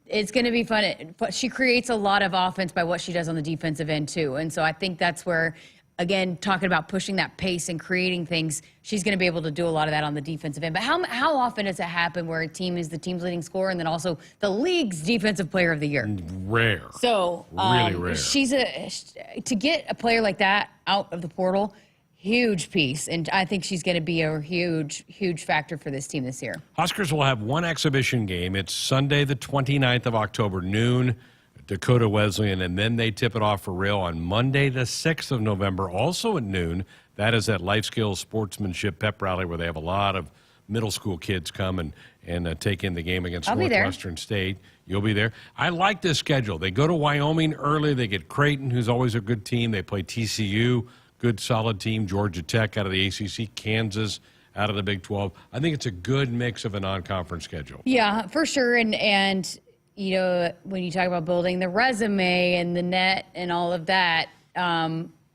it's going to be fun. But she creates a lot of offense by what she does on the defensive end too. And so I think that's where, again, talking about pushing that pace and creating things, she's going to be able to do a lot of that on the defensive end. But how often does it happen where a team is the team's leading scorer and then also the league's defensive player of the year? Rare. So really rare. To get a player like that out of the portal, huge piece. And I think she's going to be a huge, huge factor for this team this year. Huskers will have one exhibition game. It's Sunday, the 29th of October, noon. Dakota Wesleyan, and then they tip it off for real on Monday, the 6th of November, also at noon. That is at Life Skills Sportsmanship Pep Rally, where they have a lot of middle school kids come and take in the game against Northwestern State. You'll be there. I like this schedule. They go to Wyoming early. They get Creighton, who's always a good team. They play TCU, good solid team. Georgia Tech out of the ACC, Kansas out of the Big 12. I think it's a good mix of a non-conference schedule. Yeah, for sure. And you know, when you talk about building the resume and the net and all of that,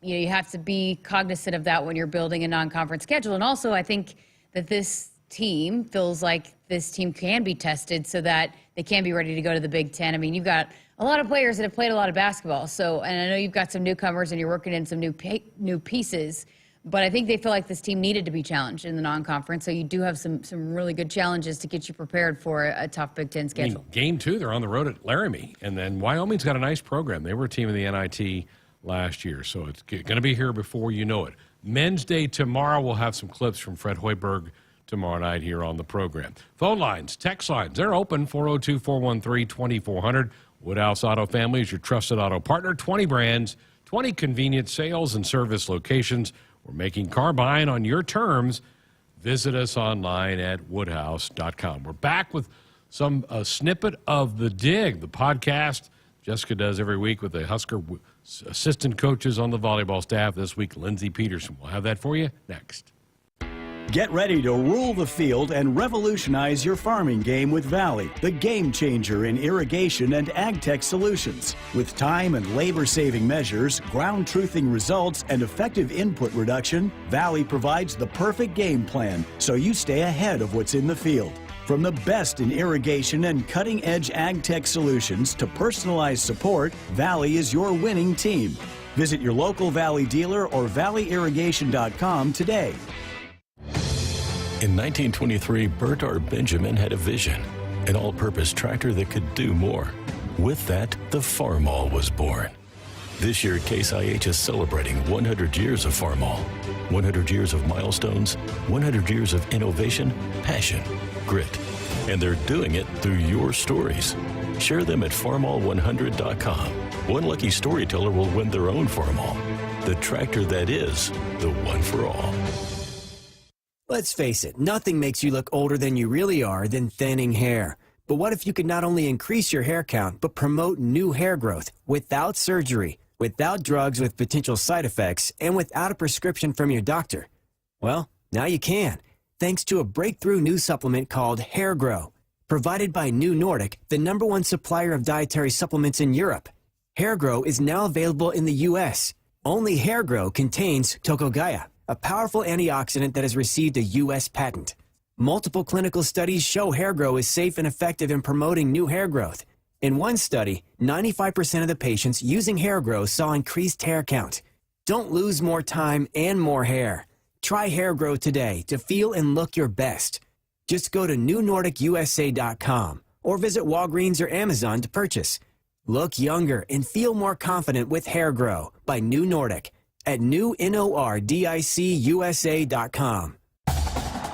you have to be cognizant of that when you're building a non-conference schedule. And also, I think that this team feels like this team can be tested so that they can be ready to go to the Big Ten. I mean, you've got a lot of players that have played a lot of basketball. So, and I know you've got some newcomers and you're working in some new pieces. But I think they feel like this team needed to be challenged in the non-conference. So you do have some really good challenges to get you prepared for a tough Big Ten schedule. Game 2, they're on the road at Laramie. And then Wyoming's got a nice program. They were a team in the NIT last year. So it's going to be here before you know it. Men's Day tomorrow. We'll have some clips from Fred Hoiberg tomorrow night here on the program. Phone lines, text lines, they're open, 402-413-2400. Woodhouse Auto Family is your trusted auto partner. 20 brands, 20 convenient sales and service locations. We're making car buying on your terms. Visit us online at woodhouse.com. We're back with a snippet of The Dig, the podcast Jessica does every week with the Husker assistant coaches on the volleyball staff. This week, Lindsay Peterson. We'll have that for you next. Get ready to rule the field and revolutionize your farming game with Valley, the game changer in irrigation and ag tech solutions. With time and labor-saving measures, ground truthing results, and effective input reduction, Valley provides the perfect game plan so you stay ahead of what's in the field. From the best in irrigation and cutting-edge ag tech solutions to personalized support, Valley is your winning team. Visit your local Valley dealer or valleyirrigation.com today. In 1923, Bert R. Benjamin had a vision, an all-purpose tractor that could do more. With that, the Farmall was born. This year, Case IH is celebrating 100 years of Farmall. 100 years of milestones, 100 years of innovation, passion, grit. And they're doing it through your stories. Share them at farmall100.com. One lucky storyteller will win their own Farmall. The tractor that is the one for all. Let's face it, nothing makes you look older than you really are than thinning hair. But what if you could not only increase your hair count, but promote new hair growth without surgery, without drugs with potential side effects, and without a prescription from your doctor? Well, now you can, thanks to a breakthrough new supplement called Hair Grow, provided by New Nordic, the #1 supplier of dietary supplements in Europe. Hair Grow is now available in the U.S. Only Hair Grow contains Tocogaya, a powerful antioxidant that has received a U.S. patent. Multiple clinical studies show Hair Grow is safe and effective in promoting new hair growth. In one study, 95% of the patients using Hair Grow saw increased hair count. Don't lose more time and more hair. Try Hair Grow today to feel and look your best. Just go to newnordicusa.com or visit Walgreens or Amazon to purchase. Look younger and feel more confident with Hair Grow by New Nordic at newnordicusa.com.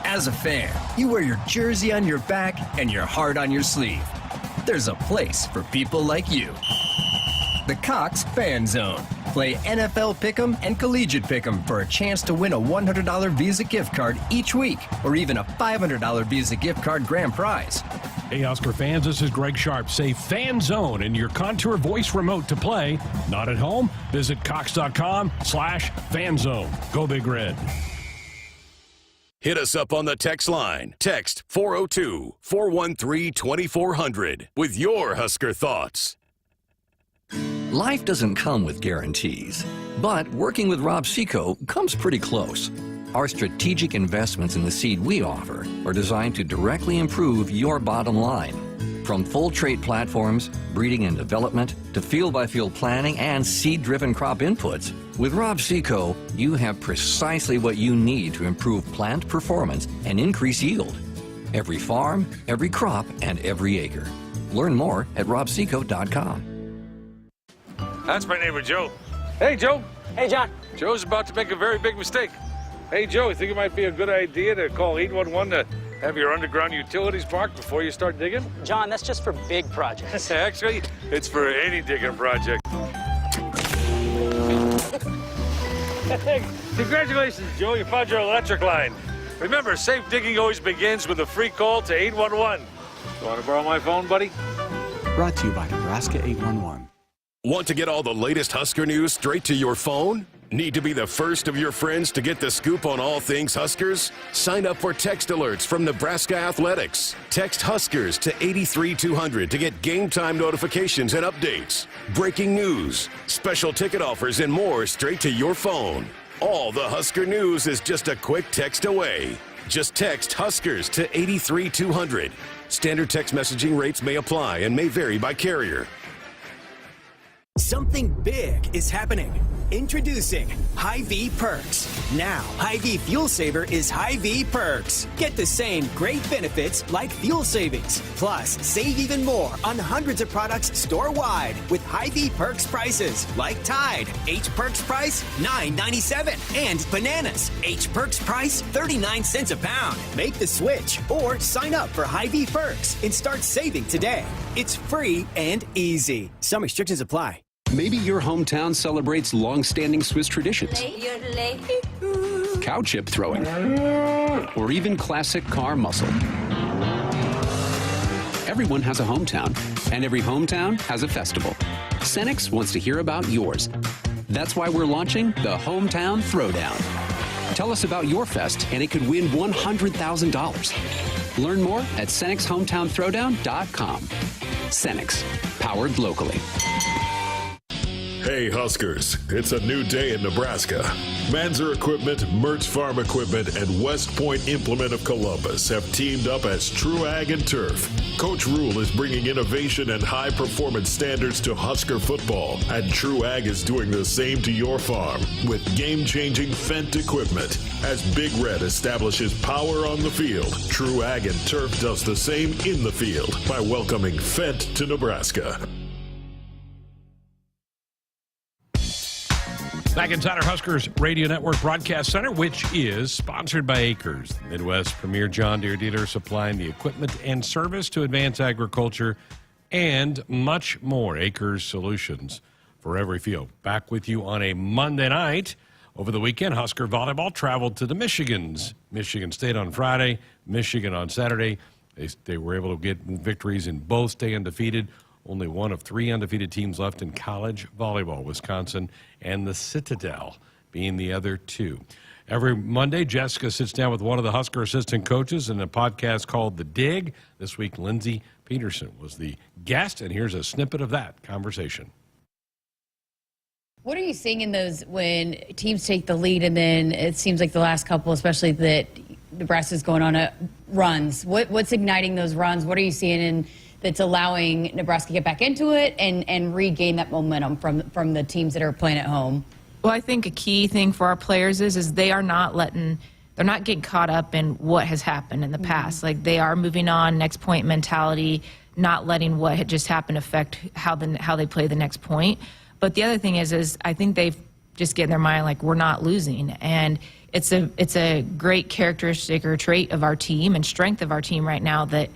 As a fan, you wear your jersey on your back and your heart on your sleeve. There's a place for people like you. The Cox Fan Zone. Play NFL Pick'em and Collegiate Pick'em for a chance to win a $100 Visa gift card each week, or even a $500 Visa gift card grand prize. Hey, Husker fans, this is Greg Sharpe. Say Fan Zone in your Contour voice remote to play. Not at home? Visit cox.com/fanzone. Go Big Red. Hit us up on the text line. Text 402-413-2400 with your Husker thoughts. Life doesn't come with guarantees, but working with Rob Seco comes pretty close. Our strategic investments in the seed we offer are designed to directly improve your bottom line. From full trait platforms, breeding and development, to field-by-field planning and seed-driven crop inputs, with Rob Seco, you have precisely what you need to improve plant performance and increase yield. Every farm, every crop, and every acre. Learn more at robseco.com. That's my neighbor, Joe. Hey, Joe. Hey, John. Joe's about to make a very big mistake. Hey, Joe, you think it might be a good idea to call 811 to have your underground utilities marked before you start digging? John, that's just for big projects. Actually, it's for any digging project. Congratulations, Joe. You found your electric line. Remember, safe digging always begins with a free call to 811. You want to borrow my phone, buddy? Brought to you by Nebraska 811. Want to get all the latest Husker news straight to your phone? Need to be the first of your friends to get the scoop on all things Huskers? Sign up for text alerts from Nebraska Athletics. Text Huskers to 83200 to get game time notifications and updates, breaking news, special ticket offers, and more straight to your phone. All the Husker news is just a quick text away. Just text Huskers to 83200. Standard text messaging rates may apply and may vary by carrier. Something big is happening. Introducing Hy-Vee Perks. Now, Hy-Vee Fuel Saver is Hy-Vee Perks. Get the same great benefits like fuel savings. Plus, save even more on hundreds of products store-wide with Hy-Vee Perks prices like Tide. H Perks price, $9.97. And bananas. H Perks price, 39 cents a pound. Make the switch or sign up for Hy-Vee Perks and start saving today. It's free and easy. Some restrictions apply. Maybe your hometown celebrates long-standing Swiss traditions. Cow chip throwing. Or even classic car muscle. Everyone has a hometown, and every hometown has a festival. Cenex wants to hear about yours. That's why we're launching the Hometown Throwdown. Tell us about your fest, and it could win $100,000. Learn more at CenexHometownThrowdown.com. Cenex, powered locally. Hey Huskers, it's a new day in Nebraska. Manzer Equipment, Mertz Farm Equipment, and West Point Implement of Columbus have teamed up as True Ag and Turf. Coach Rule is bringing innovation and high-performance standards to Husker football, and True Ag is doing the same to your farm with game-changing Fendt equipment. As Big Red establishes power on the field, True Ag and Turf does the same in the field by welcoming Fendt to Nebraska. Back inside our Huskers Radio Network Broadcast Center, which is sponsored by Acres, the Midwest's premier John Deere dealer, supplying the equipment and service to advance agriculture and much more. Acres solutions for every field. Back with you on a Monday night. Over the weekend, Husker volleyball traveled to the Michigans. Michigan State on Friday, Michigan on Saturday. They were able to get victories in both, stay undefeated. Only one of 3 undefeated teams left in college volleyball, Wisconsin and the Citadel being the other 2. Every Monday, Jessica sits down with one of the Husker assistant coaches in a podcast called The Dig. This week, Lindsay Peterson was the guest, and here's a snippet of that conversation. What are you seeing in those when teams take the lead and then it seems like the last couple, especially that Nebraska's going on runs? What's igniting those runs? What are you seeing in that's allowing Nebraska to get back into it and regain that momentum from the teams that are playing at home? Well, I think a key thing for our players is they are not they're not getting caught up in what has happened in the past. Like, they are moving on, next point mentality, not letting what had just happened affect how they play the next point. But the other thing is I think they've just get in their mind, like, we're not losing. And it's a great characteristic or trait of our team and strength of our team right now that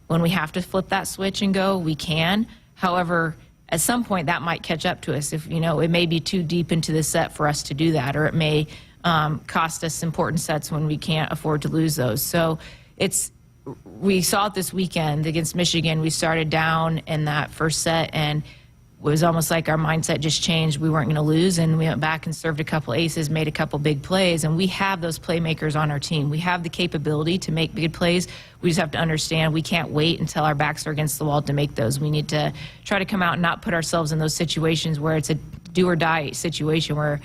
when we have to flip that switch and go, we can. However, at some point that might catch up to us. If it may be too deep into the set for us to do that, or it may cost us important sets when we can't afford to lose those. So we saw it this weekend against Michigan. We started down in that first set, and it was almost like our mindset just changed. We weren't going to lose, and we went back and served a couple aces, made a couple big plays, and we have those playmakers on our team. We have the capability to make big plays. We just have to understand we can't wait until our backs are against the wall to make those. We need to try to come out and not put ourselves in those situations where it's a do-or-die situation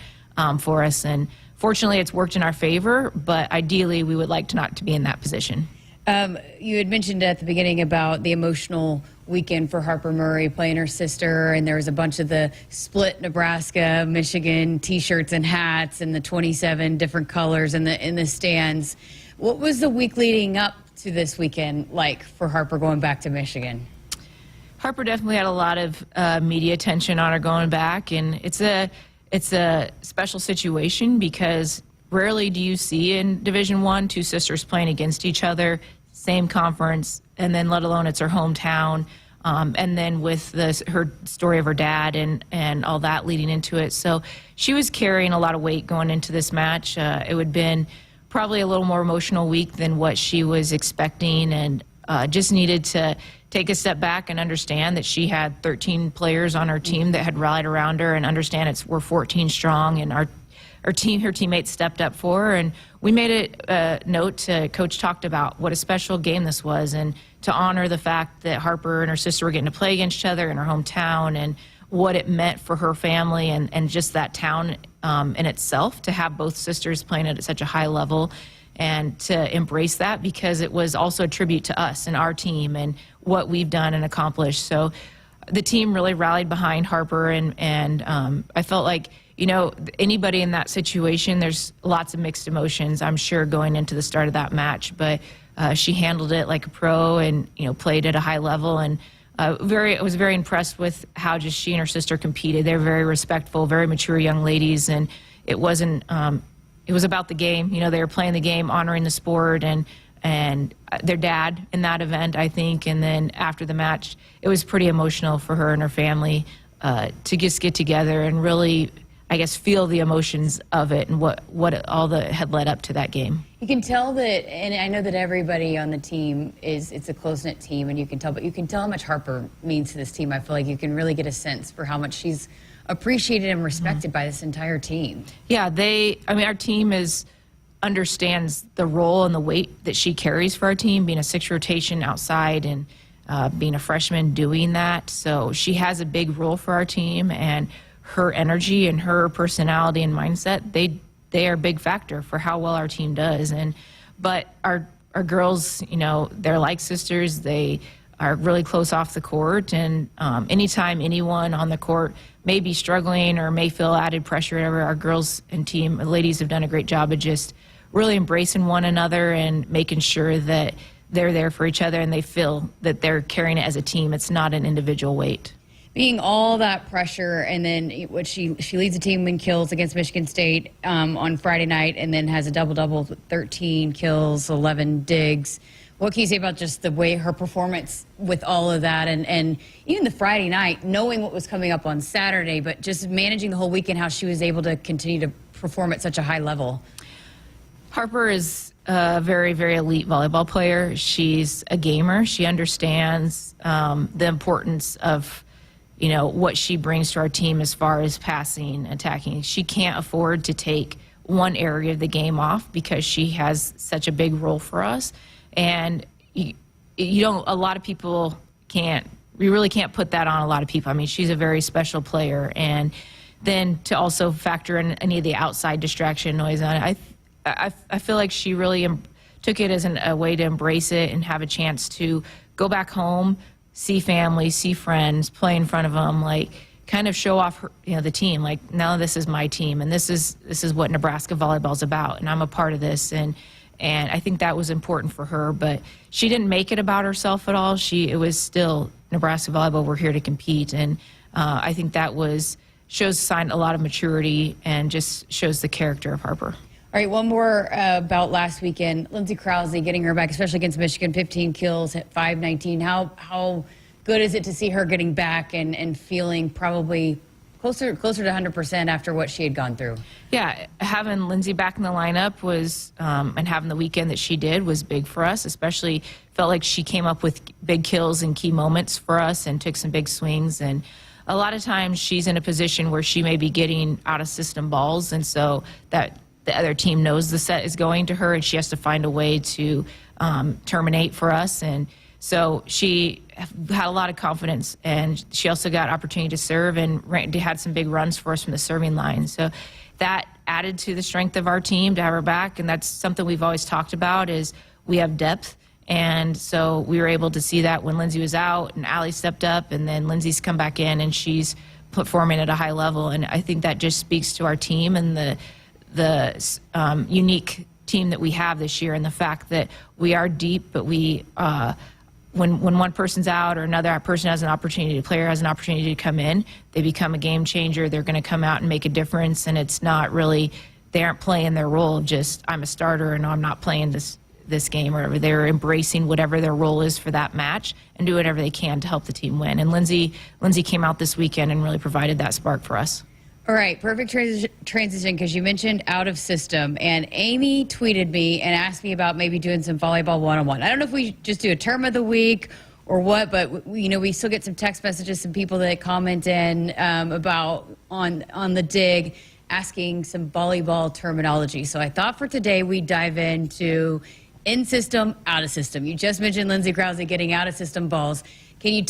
for us. And fortunately, it's worked in our favor, but ideally, we would like to not to be in that position. You had mentioned at the beginning about the emotional weekend for Harper Murray playing her sister, and there was a bunch of the split Nebraska, Michigan T-shirts and hats and the 27 different colors in the stands. What was the week leading up to this weekend like for Harper going back to Michigan? Harper definitely had a lot of media attention on her going back, and it's a special situation because rarely do you see in Division I 2 sisters playing against each other, same conference, and then let alone it's her hometown, and then with her story of her dad and all that leading into it. So she was carrying a lot of weight going into this match. It would have been probably a little more emotional week than what she was expecting, and just needed to take a step back and understand that she had 13 players on her team that had rallied around her, and understand we're 14 strong, and her teammates stepped up for her. And we made a note Coach talked about what a special game this was, and to honor the fact that Harper and her sister were getting to play against each other in her hometown, and what it meant for her family and just that town in itself to have both sisters playing at such a high level, and to embrace that because it was also a tribute to us and our team and what we've done and accomplished. So the team really rallied behind Harper, and I felt like, anybody in that situation, there's lots of mixed emotions, I'm sure, going into the start of that match. But she handled it like a pro and, played at a high level. And I was very impressed with how just she and her sister competed. They're very respectful, very mature young ladies. And it wasn't, it was about the game. They were playing the game, honoring the sport and their dad in that event, I think. And then after the match, it was pretty emotional for her and her family to just get together and really I guess, feel the emotions of it and what all that had led up to that game. You can tell that, and I know that everybody on the team it's a close-knit team, and you can tell, but you can tell how much Harper means to this team. I feel like you can really get a sense for how much she's appreciated and respected by this entire team. Yeah, our team understands the role and the weight that she carries for our team, being a 6 rotation outside and being a freshman doing that. So she has a big role for our team, and her energy and her personality and mindset, they are a big factor for how well our team does. But our girls, they're like sisters. They are really close off the court, and anytime anyone on the court may be struggling or may feel added pressure, whatever, our girls and team, ladies have done a great job of just really embracing one another and making sure that they're there for each other and they feel that they're carrying it as a team. It's not an individual weight. Being all that pressure, and then what she leads the team in kills against Michigan State on Friday night, and then has a double-double with 13 kills, 11 digs. What can you say about just the way her performance with all of that, and even the Friday night, knowing what was coming up on Saturday, but just managing the whole weekend, how she was able to continue to perform at such a high level? Harper is a very, very elite volleyball player. She's a gamer. She understands the importance of what she brings to our team as far as passing, attacking. She can't afford to take one area of the game off because she has such a big role for us. And a lot of people we really can't put that on a lot of people. I mean, she's a very special player. And then to also factor in any of the outside distraction noise on it, I feel like she really took it as a way to embrace it and have a chance to go back home, see family, see friends, play in front of them, kind of show off the team. Now this is my team, and this is what Nebraska volleyball is about, and I'm a part of this. And I think that was important for her. But she didn't make it about herself at all. It was still Nebraska volleyball. We're here to compete, and I think that shows a lot of maturity and just shows the character of Harper. All right, one more about last weekend. Lindsay Krause getting her back, especially against Michigan, 15 kills at 519. How good is it to see her getting back and feeling probably closer to 100% after what she had gone through? Yeah, having Lindsay back in the lineup was, and having the weekend that she did was big for us, especially felt like she came up with big kills and key moments for us and took some big swings. And a lot of times she's in a position where she may be getting out of system balls, and so that the other team knows the set is going to her, and she has to find a way to terminate for us. And so she had a lot of confidence, and she also got opportunity to serve and had some big runs for us from the serving line. So that added to the strength of our team to have her back, and that's something we've always talked about is we have depth. And so we were able to see that when Lindsay was out and Allie stepped up, and then Lindsay's come back in and she's performing at a high level. And I think that just speaks to our team and the unique team that we have this year, and the fact that we are deep, but we when one person's out or another person has an opportunity, a player has an opportunity to come in, they become a game changer. They're going to come out and make a difference, and it's not really, they aren't playing their role of just I'm a starter and I'm not playing this game or whatever. They're embracing whatever their role is for that match and do whatever they can to help the team win. And Lindsay came out this weekend and really provided that spark for us. All right, perfect transition, because you mentioned out of system, and Amy tweeted me and asked me about maybe doing some volleyball one-on-one. I don't know if we just do a term of the week or what, but we still get some text messages, some people that comment in about on the dig, asking some volleyball terminology. So I thought for today we'd dive into in system, out of system. You just mentioned Lindsay Krause getting out of system balls. Can you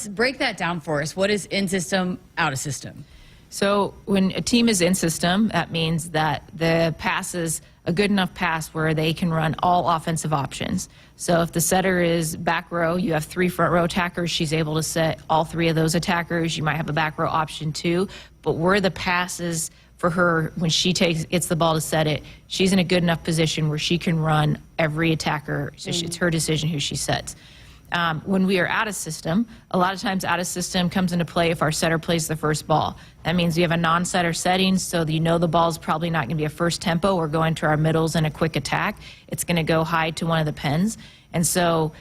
break that down for us? What is in system, out of system? So when a team is in system, that means that the pass is a good enough pass where they can run all offensive options. So if the setter is back row, you have 3 front row attackers, she's able to set all 3 of those attackers. You might have a back row option too, but where the pass is for her, when she gets the ball to set it, she's in a good enough position where she can run every attacker. So it's her decision who she sets. When we are out of system, a lot of times out of system comes into play if our setter plays the first ball. That means we have a non-setter setting, so that the ball is probably not going to be a first tempo or go into our middles in a quick attack. It's going to go high to one of the pins. And so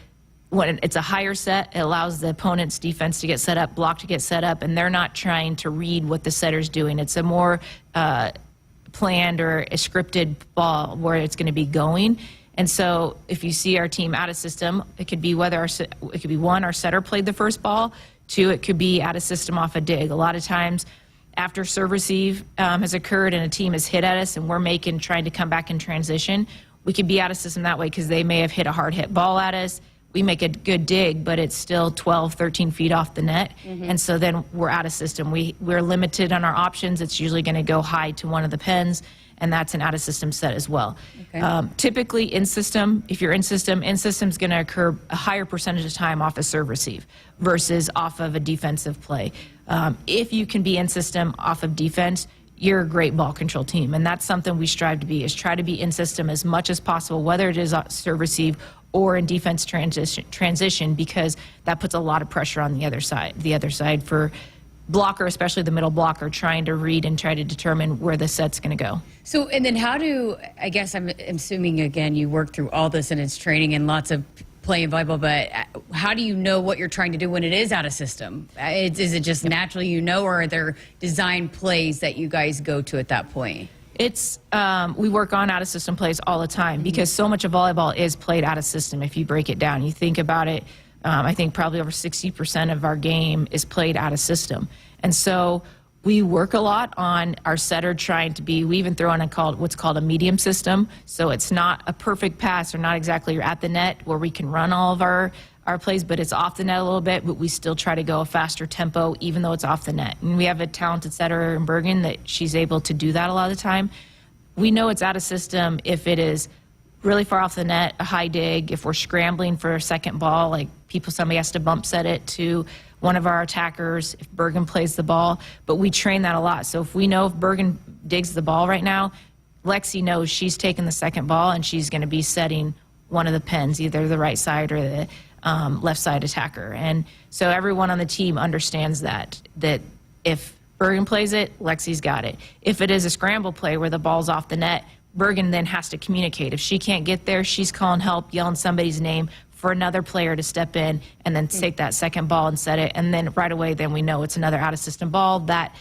when it's a higher set, it allows the opponent's defense to get set up, block to get set up, and they're not trying to read what the setter's doing. It's a more planned or a scripted ball where it's going to be going. And so if you see our team out of system, it could be whether it could be one, our setter played the first ball, two, it could be out of system off a dig. A lot of times after serve receive has occurred and a team has hit at us and we're trying to come back in transition, we could be out of system that way because they may have hit a hard hit ball at us. We make a good dig, but it's still 12, 13 feet off the net. And so then we're out of system. We're limited on our options. It's usually going to go high to one of the pens, and that's an out-of-system set as well. Okay. Typically in-system, if you're in-system is going to occur a higher percentage of time off a serve receive versus off of a defensive play. If you can be in-system off of defense, you're a great ball control team, and that's something we strive to be, is try to be in-system as much as possible, whether it is serve receive or in defense transition, because that puts a lot of pressure on the other side for blocker, especially the middle blocker, trying to read and try to determine where the set's going to go. So, and then I guess I'm assuming, again, you work through all this and it's training and lots of playing volleyball, but how do you know what you're trying to do when it is out of system? Is it just naturally or are there design plays that you guys go to at that point? It's we work on out of system plays all the time because so much of volleyball is played out of system. If you break it down, you think about it. I think probably over 60% of our game is played out of system, and so we work a lot on our setter trying to be. We even throw in what's called a medium system, so it's not a perfect pass or not exactly you're at the net where we can run all of our plays, but it's off the net a little bit, but we still try to go a faster tempo even though it's off the net. And we have a talented setter in Bergen that she's able to do that a lot of the time. We know it's out of system if it is really far off the net, a high dig, if we're scrambling for a second ball, like somebody has to bump set it to one of our attackers, if Bergen plays the ball, but we train that a lot. So if we know if Bergen digs the ball right now, Lexi knows she's taking the second ball and she's going to be setting one of the pens, either the right side or the left side attacker. And so everyone on the team understands that if Bergen plays it, Lexi's got it. If it is a scramble play where the ball's off the net, Bergen then has to communicate. If she can't get there, she's calling help, yelling somebody's name for another player to step in and then take that second ball and set it. And then right away, then we know it's another out-of-system ball. That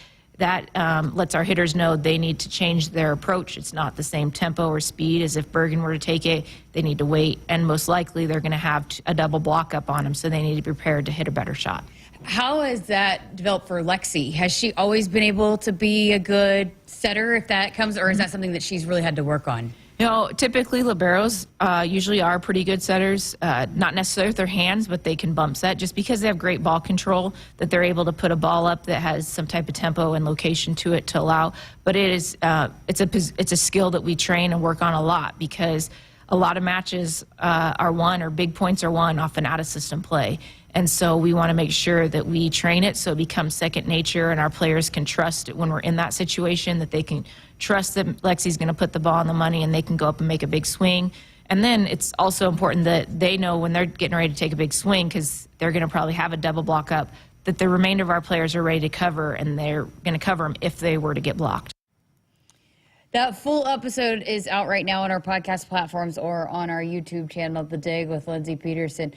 lets our hitters know they need to change their approach. It's not the same tempo or speed as if Bergen were to take it. They need to wait, and most likely they're going to have a double block up on them, so they need to be prepared to hit a better shot. How has that developed for Lexi? Has she always been able to be a good setter if that comes, or is that something that she's really had to work on? Typically liberos usually are pretty good setters, not necessarily with their hands, but they can bump set just because they have great ball control, that they're able to put a ball up that has some type of tempo and location to it to allow. But it's a skill that we train and work on a lot because a lot of matches are won or big points are won off an out-of-system play. And so we want to make sure that we train it so it becomes second nature and our players can trust it when we're in that situation, that they can trust that Lexi's going to put the ball on the money and they can go up and make a big swing. And then it's also important that they know when they're getting ready to take a big swing, because they're going to probably have a double block up, that the remainder of our players are ready to cover, and they're going to cover them if they were to get blocked. That full episode is out right now on our podcast platforms or on our YouTube channel, The Dig with Lindsay Peterson.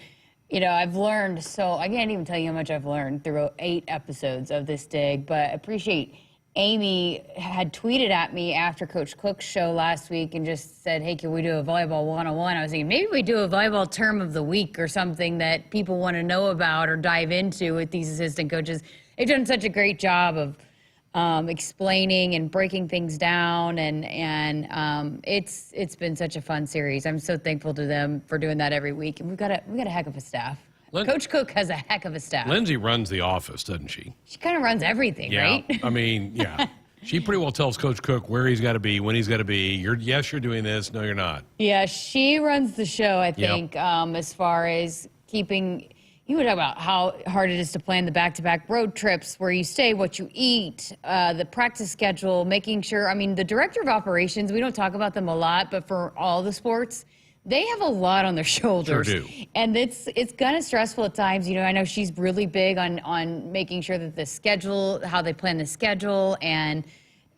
I've learned, so I can't even tell you how much I've learned through 8 episodes of this dig, but I appreciate Amy had tweeted at me after Coach Cook's show last week and just said, hey, can we do a volleyball 101? I was thinking maybe we do a volleyball term of the week or something that people want to know about or dive into with these assistant coaches. They've done such a great job of explaining and breaking things down, and it's been such a fun series. I'm so thankful to them for doing that every week, and we got a heck of a staff. Coach Cook has a heck of a staff. Lindsay runs the office, doesn't she? She kind of runs everything, right? I mean, yeah. She pretty well tells Coach Cook where he's got to be, when he's got to be. You're doing this. No, you're not. Yeah, she runs the show, I think, as far as keeping. You would talk about how hard it is to plan the back-to-back road trips, where you stay, what you eat, the practice schedule, making sure. The director of operations, we don't talk about them a lot, but for all the sports, they have a lot on their shoulders. Sure do. And it's kind of stressful at times. I know she's really big on making sure that the schedule, how they plan the schedule, and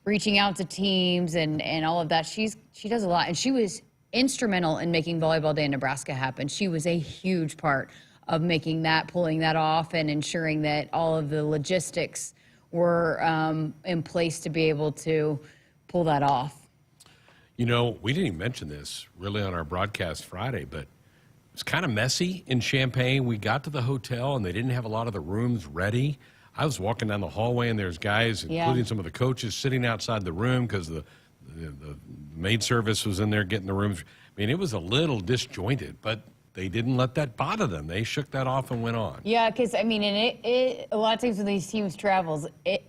reaching out to teams and all of that. She does a lot. And she was instrumental in making Volleyball Day in Nebraska happen. She was a huge part of making that, pulling that off, and ensuring that all of the logistics were in place to be able to pull that off. You know, we didn't even mention this really on our broadcast Friday, but it was kind of messy in Champaign. We got to the hotel, and they didn't have a lot of the rooms ready. I was walking down the hallway, and there's guys, including some of the coaches, sitting outside the room because the maid service was in there getting the rooms. I mean, it was a little disjointed, but they didn't let that bother them. They shook that off and went on. Yeah, because, I mean, and it a lot of times when these teams travel, it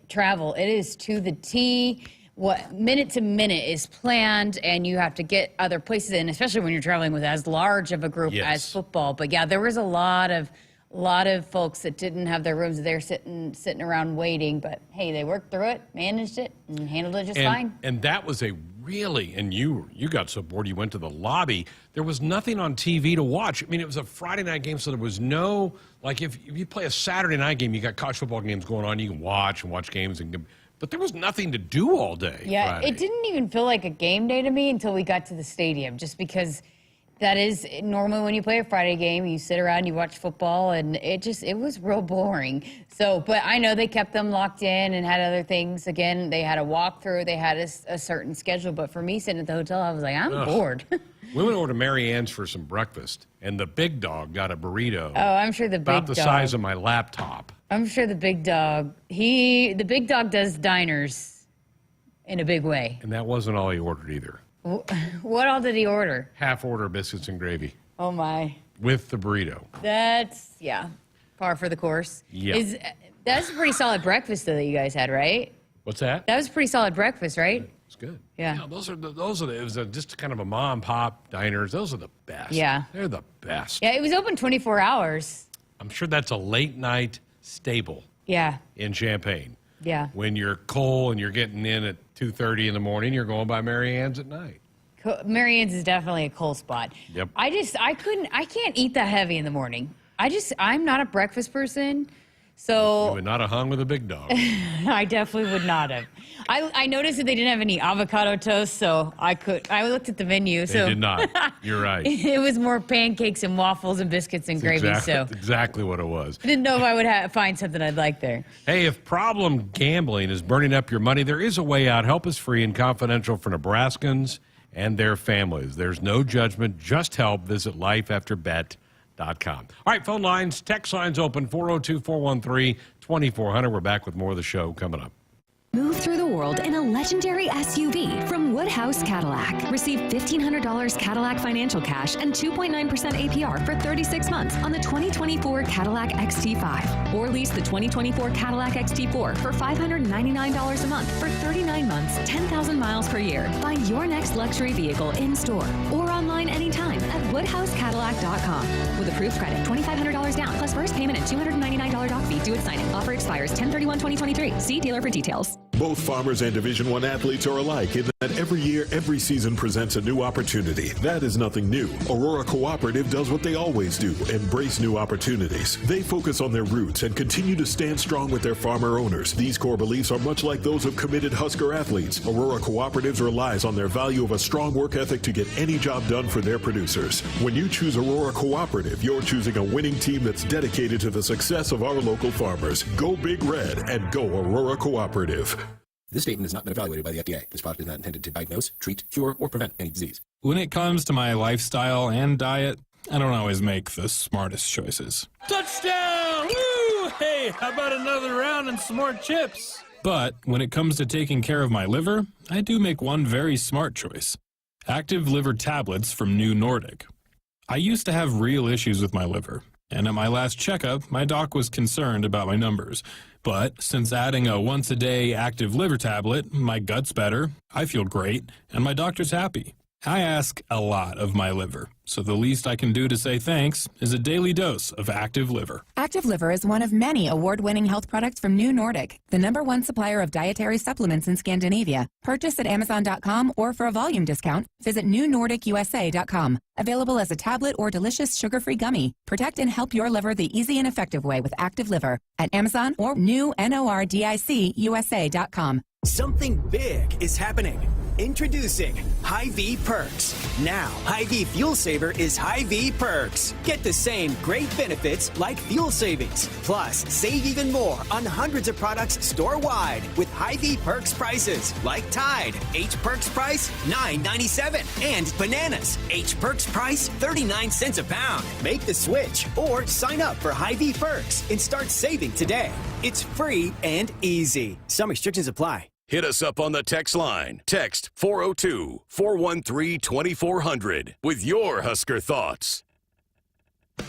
is to the T. What minute to minute is planned, and you have to get other places in, especially when you're traveling with as large of a group as football. But yeah, there was a lot of folks that didn't have their rooms. They're sitting around waiting. But hey, they worked through it, managed it, and handled it just fine. And that was a really, and you got so bored you went to the lobby. There was nothing on TV to watch. I mean, it was a Friday night game, so there was no, like if you play a Saturday night game, you got college football games going on, you can watch games, but there was nothing to do all day. Yeah, Friday. It didn't even feel like a game day to me until we got to the stadium, just because that is normally when you play a Friday game, you sit around, you watch football, and it was real boring. So, but I know they kept them locked in and had other things. Again, they had a walkthrough, they had a certain schedule. But for me, sitting at the hotel, I was like, I'm bored. We went over to Mary Ann's for some breakfast, and the big dog got a burrito. Oh, I'm sure the big dog. About the size of my laptop. I'm sure the big dog, the big dog does diners in a big way. And that wasn't all he ordered either. What all did he order? Half order biscuits and gravy. Oh, my. With the burrito. That's, par for the course. Yeah. That's a pretty solid breakfast, though, that you guys had, right? What's that? That was a pretty solid breakfast, right? It's good. Yeah. Those are it was just kind of a mom and pop diners. Those are the best. Yeah. They're the best. Yeah, it was open 24 hours. I'm sure that's a late night staple. Yeah. In Champaign. Yeah. When you're cold and you're getting in at 2:30 in the morning, you're going by Mary Ann's at night. Mary Ann's is definitely a cold spot. Yep. I can't eat that heavy in the morning. I'm not a breakfast person. So you would not have hung with a big dog. I definitely would not have. I noticed that they didn't have any avocado toast, so I looked at the menu. They did not. You're right. It was more pancakes and waffles and biscuits and gravy. Exactly what it was. I didn't know if I would find something I'd like there. Hey, if problem gambling is burning up your money, there is a way out. Help is free and confidential for Nebraskans and their families. There's no judgment, just help. Visit lifeafterbet.com. All right, phone lines, text lines open, 402-413-2400. We're back with more of the show coming up. Move through the world in a legendary SUV from Woodhouse Cadillac. Receive $1,500 Cadillac financial cash and 2.9% APR for 36 months on the 2024 Cadillac XT5. Or lease the 2024 Cadillac XT4 for $599 a month for 39 months, 10,000 miles per year. Find your next luxury vehicle in store or online anytime at WoodhouseCadillac.com. With approved credit, $2,500 down, plus first payment and $299 doc fee due at signing. Offer expires 10/31/2023. See dealer for details. Both Farmers and Division I athletes are alike in that every year, every season presents a new opportunity. That is nothing new. Aurora Cooperative does what they always do, embrace new opportunities. They focus on their roots and continue to stand strong with their farmer owners. These core beliefs are much like those of committed Husker athletes. Aurora Cooperatives relies on their value of a strong work ethic to get any job done for their producers. When you choose Aurora Cooperative, you're choosing a winning team that's dedicated to the success of our local farmers. Go Big Red and go Aurora Cooperative. This statement has not been evaluated by the FDA. This product is not intended to diagnose, treat, cure, or prevent any disease. When it comes to my lifestyle and diet, I don't always make the smartest choices. Touchdown! Woo! Hey, how about another round and some more chips? But when it comes to taking care of my liver, I do make one very smart choice. Active liver tablets from New Nordic. I used to have real issues with my liver, and at my last checkup, my doc was concerned about my numbers. But since adding a once-a-day active liver tablet, my gut's better, I feel great, and my doctor's happy. I ask a lot of my liver, so the least I can do to say thanks is a daily dose of Active Liver. Active Liver is one of many award-winning health products from New Nordic, the #1 supplier of dietary supplements in Scandinavia. Purchase at Amazon.com or for a volume discount, visit NewNordicUSA.com. Available as a tablet or delicious sugar-free gummy. Protect and help your liver the easy and effective way with Active Liver at Amazon or NewNordicUSA.com. Something big is happening. Introducing Hy-Vee Perks. Now, Hy-Vee Fuel Saver is Hy-Vee Perks. Get the same great benefits like fuel savings. Plus, save even more on hundreds of products store-wide with Hy-Vee Perks prices like Tide. H Perks price $9.97. And bananas. H Perks price 39 cents a pound. Make the switch or sign up for Hy-Vee Perks and start saving today. It's free and easy. Some restrictions apply. Hit us up on the text line. Text 402-413-2400 with your Husker thoughts.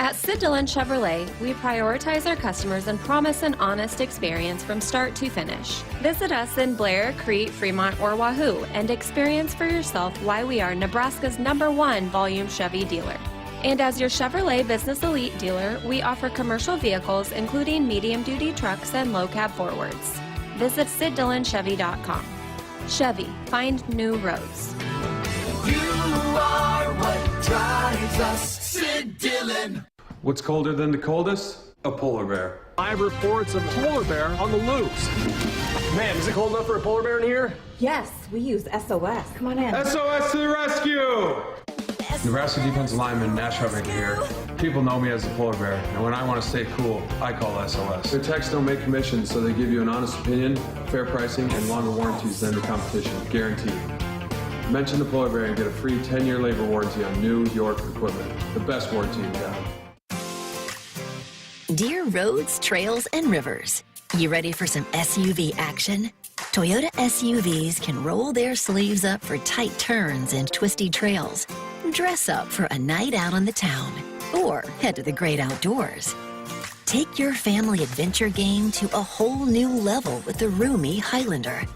At Sid Dillon Chevrolet, we prioritize our customers and promise an honest experience from start to finish. Visit us in Blair, Crete, Fremont, or Wahoo and experience for yourself why we are Nebraska's #1 volume Chevy dealer. And as your Chevrolet Business Elite dealer, we offer commercial vehicles including medium-duty trucks and low-cab forwards. Visit SidDillonChevy.com. Chevy, find new roads. You are what drives us, Sid Dillon. What's colder than the coldest? A polar bear. Live reports of a polar bear on the loose. Man, is it cold enough for a polar bear in here? Yes, we use SOS. Come on in. SOS to the rescue! Nebraska defensive lineman Nash Hubbard here. People know me as the polar bear, and when I want to stay cool, I call SOS. Their techs don't make commissions, so they give you an honest opinion, fair pricing, and longer warranties than the competition, guaranteed. Mention the polar bear and get a free 10-year labor warranty on New York equipment. The best warranty in town. Dear roads, trails, and rivers, you ready for some SUV action? Toyota SUVs can roll their sleeves up for tight turns and twisty trails. Dress up for a night out on the town, or head to the great outdoors. Take your family adventure game to a whole new level with the roomy Highlander.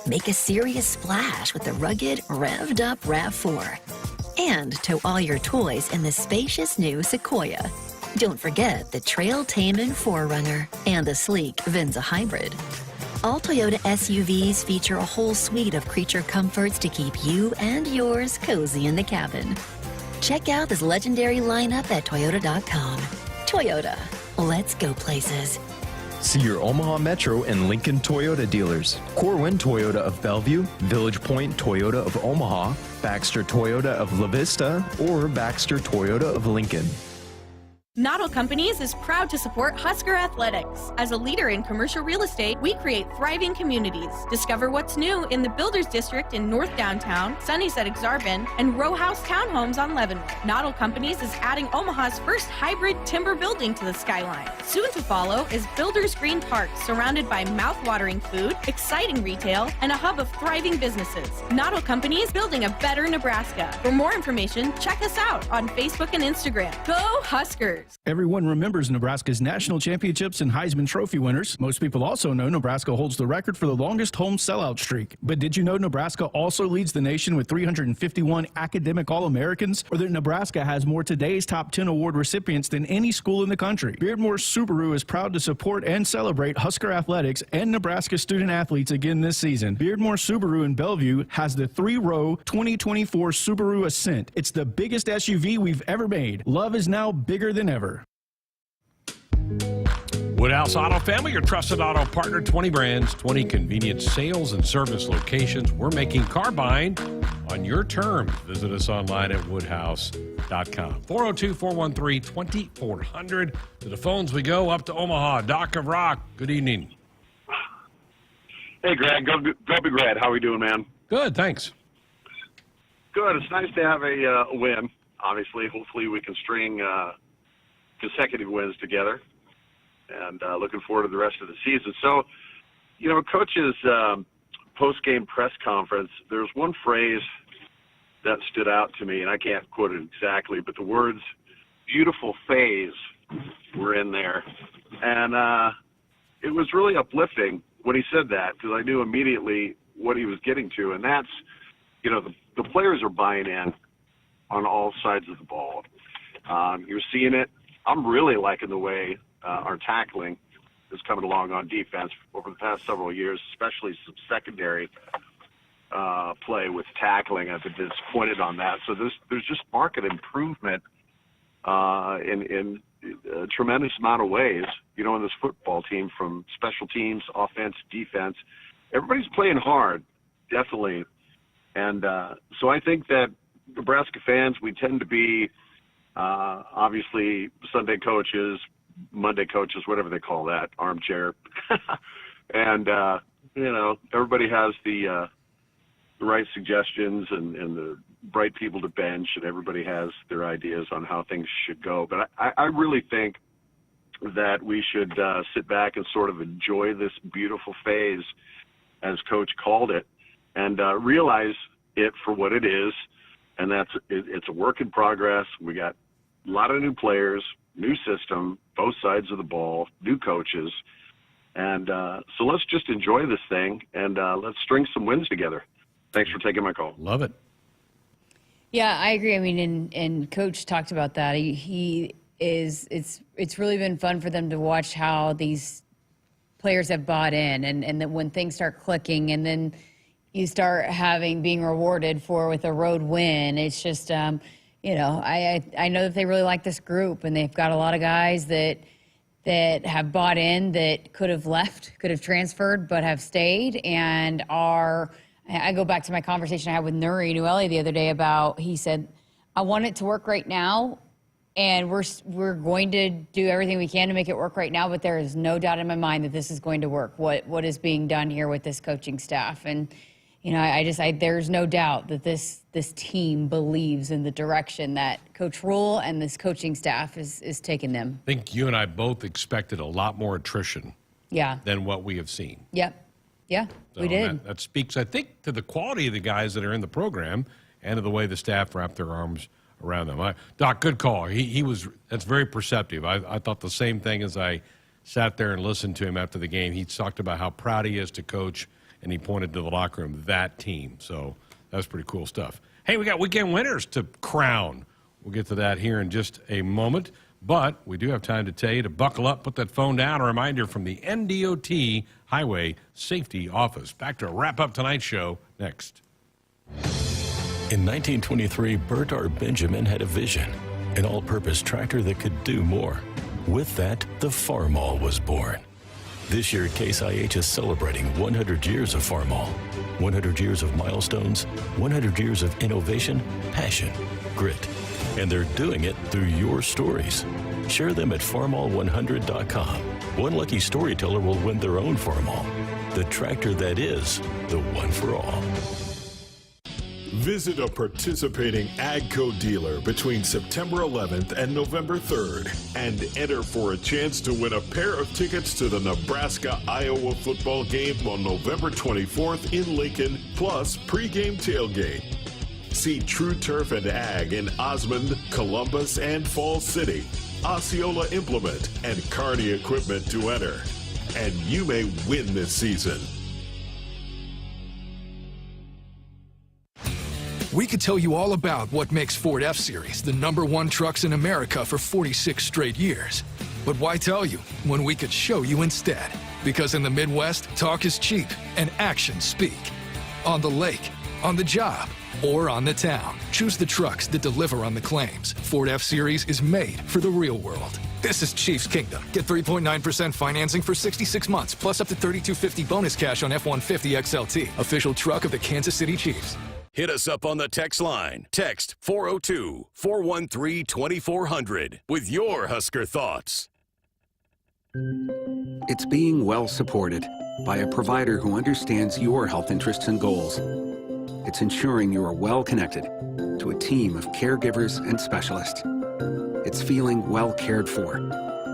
Make a serious splash with the rugged, revved-up RAV4. And tow all your toys in the spacious new Sequoia. Don't forget the trail-taming 4Runner and the sleek Venza Hybrid. All Toyota SUVs feature a whole suite of creature comforts to keep you and yours cozy in the cabin. Check out this legendary lineup at Toyota.com. Toyota, let's go places. See your Omaha Metro and Lincoln Toyota dealers. Corwin Toyota of Bellevue, Village Point Toyota of Omaha, Baxter Toyota of La Vista, or Baxter Toyota of Lincoln. Noddle Companies is proud to support Husker Athletics. As a leader in commercial real estate, we create thriving communities. Discover what's new in the Builders District in North Downtown, Sunny's at Exarban, and row house townhomes on Leavenworth. Noddle Companies is adding Omaha's first hybrid timber building to the skyline. Soon to follow is Builders Green Park, surrounded by mouth-watering food, exciting retail, and a hub of thriving businesses. Noddle Companies, building a better Nebraska. For more information, check us out on Facebook and Instagram. Go Huskers! Everyone remembers Nebraska's national championships and Heisman Trophy winners. Most people also know Nebraska holds the record for the longest home sellout streak. But did you know Nebraska also leads the nation with 351 academic All-Americans? Or that Nebraska has more today's top 10 award recipients than any school in the country? Beardmore Subaru is proud to support and celebrate Husker athletics and Nebraska student athletes again this season. Beardmore Subaru in Bellevue has the 3-row 2024 Subaru Ascent. It's the biggest SUV we've ever made. Love is now bigger than ever. Woodhouse Auto Family, your trusted auto partner, 20 brands, 20 convenient sales and service locations. We're making car buying on your terms. Visit us online at woodhouse.com. 402-413-2400. To the phones we go, up to Omaha. Doc of Rock, good evening. Hey, Greg. Go Big Red. How are we doing, man? Good, thanks. Good. It's nice to have a win, obviously. Hopefully we can string consecutive wins together, and looking forward to the rest of the season. So, Coach's post-game press conference, there's one phrase that stood out to me, and I can't quote it exactly, but the words beautiful phase were in there. And it was really uplifting when he said that, because I knew immediately what he was getting to, and that's, the players are buying in on all sides of the ball. You're seeing it. I'm really liking the way our tackling is coming along on defense over the past several years, especially some secondary play with tackling. I've been disappointed on that. So there's just market improvement in a tremendous amount of ways, in this football team, from special teams, offense, defense. Everybody's playing hard, definitely. And so I think that Nebraska fans, we tend to be obviously Sunday coaches, Monday coaches, whatever they call that, armchair. And, everybody has the right suggestions and the bright people to bench, and everybody has their ideas on how things should go. But I really think that we should sit back and sort of enjoy this beautiful phase, as Coach called it, and realize it for what it is, and it's a work in progress. We got a lot of new players, new system, both sides of the ball, new coaches, and so let's just enjoy this thing, and let's string some wins together. Thanks for taking my call. Love it. Yeah, I agree. I mean, and Coach talked about that. It's really been fun for them to watch how these players have bought in, and that when things start clicking, and then you start being rewarded with a road win. It's just, I know that they really like this group, and they've got a lot of guys that have bought in, that could have left, could have transferred, but have stayed and are. I go back to my conversation I had with Nuri Nueli the other day he said, I want it to work right now, and we're going to do everything we can to make it work right now, but there is no doubt in my mind that this is going to work, what is being done here with this coaching staff. And, there's no doubt that this team believes in the direction that Coach Rule and this coaching staff is taking them. I think you and I both expected a lot more attrition than what we have seen. Yep. Yeah, So we did. That speaks, I think, to the quality of the guys that are in the program and to the way the staff wrap their arms around them. Doc, good call. That's very perceptive. I thought the same thing as I sat there and listened to him after the game. He talked about how proud he is to coach, and he pointed to the locker room, that team. So that's pretty cool stuff. Hey, we got weekend winners to crown. We'll get to that here in just a moment. But we do have time to tell you to buckle up, put that phone down. A reminder from the NDOT Highway Safety Office. Back to wrap up tonight's show next. In 1923, Bert R. Benjamin had a vision, an all-purpose tractor that could do more. With that, the Farmall was born. This year, Case IH is celebrating 100 years of Farmall. 100 years of milestones, 100 years of innovation, passion, grit. And they're doing it through your stories. Share them at farmall100.com. One lucky storyteller will win their own Farmall, the tractor that is the one for all. Visit a participating AGCO dealer between September 11th and November 3rd and enter for a chance to win a pair of tickets to the Nebraska-Iowa football game on November 24th in Lincoln, plus pregame tailgate. See True Turf and Ag in Osmond, Columbus, and Falls City, Osceola Implement, and Kearney Equipment to enter. And you may win this season. We could tell you all about what makes Ford F-Series the #1 trucks in America for 46 straight years. But why tell you when we could show you instead? Because in the Midwest, talk is cheap and actions speak. On the lake, on the job, or on the town, choose the trucks that deliver on the claims. Ford F-Series is made for the real world. This is Chiefs Kingdom. Get 3.9% financing for 66 months, plus up to $3,250 bonus cash on F-150 XLT, official truck of the Kansas City Chiefs. Hit us up on the text line. Text 402-413-2400 with your Husker thoughts. It's being well supported by a provider who understands your health interests and goals. It's ensuring you are well connected to a team of caregivers and specialists. It's feeling well cared for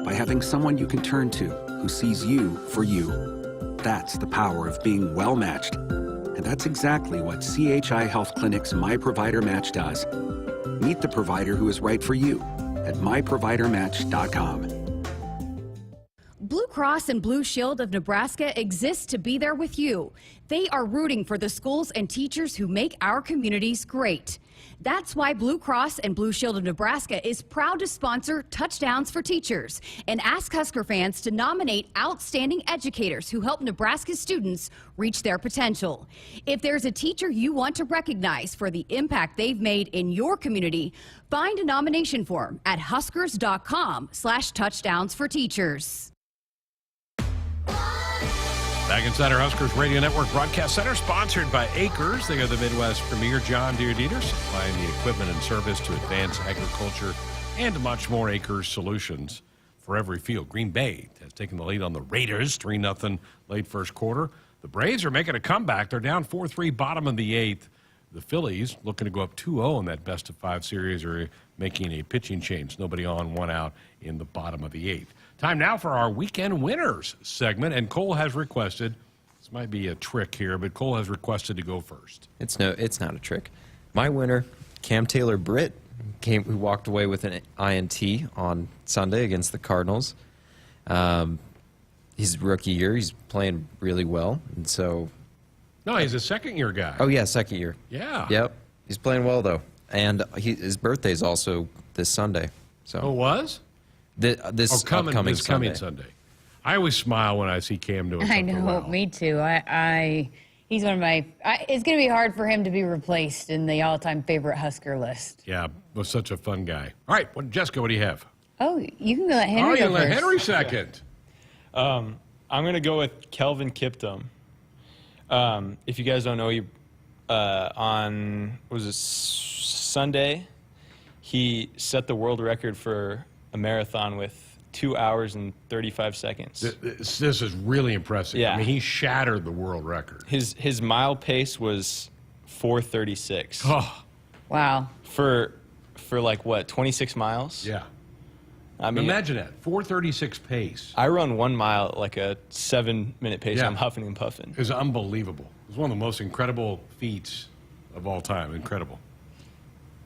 by having someone you can turn to who sees you for you. That's the power of being well matched. And that's exactly what CHI Health Clinic's My Provider Match does. Meet the provider who is right for you at myprovidermatch.com. Blue Cross and Blue Shield of Nebraska exists to be there with you. They are rooting for the schools and teachers who make our communities great. That's why Blue Cross and Blue Shield of Nebraska is proud to sponsor Touchdowns for Teachers and ask Husker fans to nominate outstanding educators who help Nebraska students reach their potential. If there's a teacher you want to recognize for the impact they've made in your community, find a nomination form at huskers.com/touchdowns for teachers. Back inside our Huskers Radio Network Broadcast Center, sponsored by Acres. They are the Midwest premier John Deere dealer, supplying the equipment and service to advance agriculture and much more. Acres solutions for every field. Green Bay has taken the lead on the Raiders, 3-0 late first quarter. The Braves are making a comeback. They're down 4-3, bottom of the eighth. The Phillies, looking to go up 2-0 in that best-of-5 series, are making a pitching change. Nobody on, one out in the bottom of the eighth. Time now for our Weekend Winners segment, and Cole has requested, this might be a trick here, but Cole has requested to go first. It's not a trick. My winner, Cam Taylor-Britt, who walked away with an INT on Sunday against the Cardinals. His rookie year, he's playing really well, and so... No, he's a second-year guy. Oh, yeah, second year. Yeah. Yep. He's playing well, though. And his birthday's also this Sunday. So. Oh, it was? This coming Sunday. I always smile when I see Cam doing something I know, well. me too. He's one of my... it's going to be hard for him to be replaced in the all-time favorite Husker list. Yeah, was such a fun guy. All right, Jessica, what do you have? Oh, you can let Henry go let first. Henry second. I'm going to go with Kelvin Kiptum. If you guys don't know, on Sunday, he set the world record for a marathon with 2 hours and 35 seconds. This is really impressive. Yeah. I mean, he shattered the world record. His mile pace was 4:36. Oh, wow. For like what, 26 miles? Yeah. I mean, imagine that, 4:36 pace. I run 1 mile at like a 7-minute pace. Yeah. I'm huffing and puffing. It was unbelievable. It was one of the most incredible feats of all time. Incredible.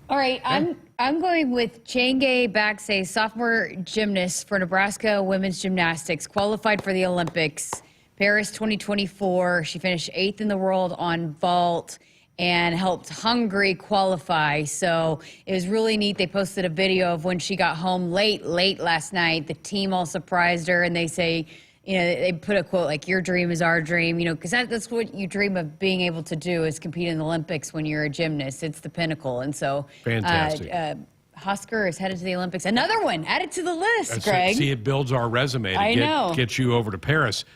All right, I'm going with Changay Baksay, sophomore gymnast for Nebraska women's gymnastics, qualified for the Olympics, Paris 2024. She finished 8th in the world on vault and helped Hungary qualify. So it was really neat. They posted a video of when she got home late last night. The team all surprised her, and they say, you know, they put a quote like, "Your dream is our dream," you know, because that's what you dream of being able to do, is compete in the Olympics when you're a gymnast. It's the pinnacle. And so fantastic. Husker is headed to the Olympics. Another one added to the list, Greg. See, it builds our resume to get you over to Paris.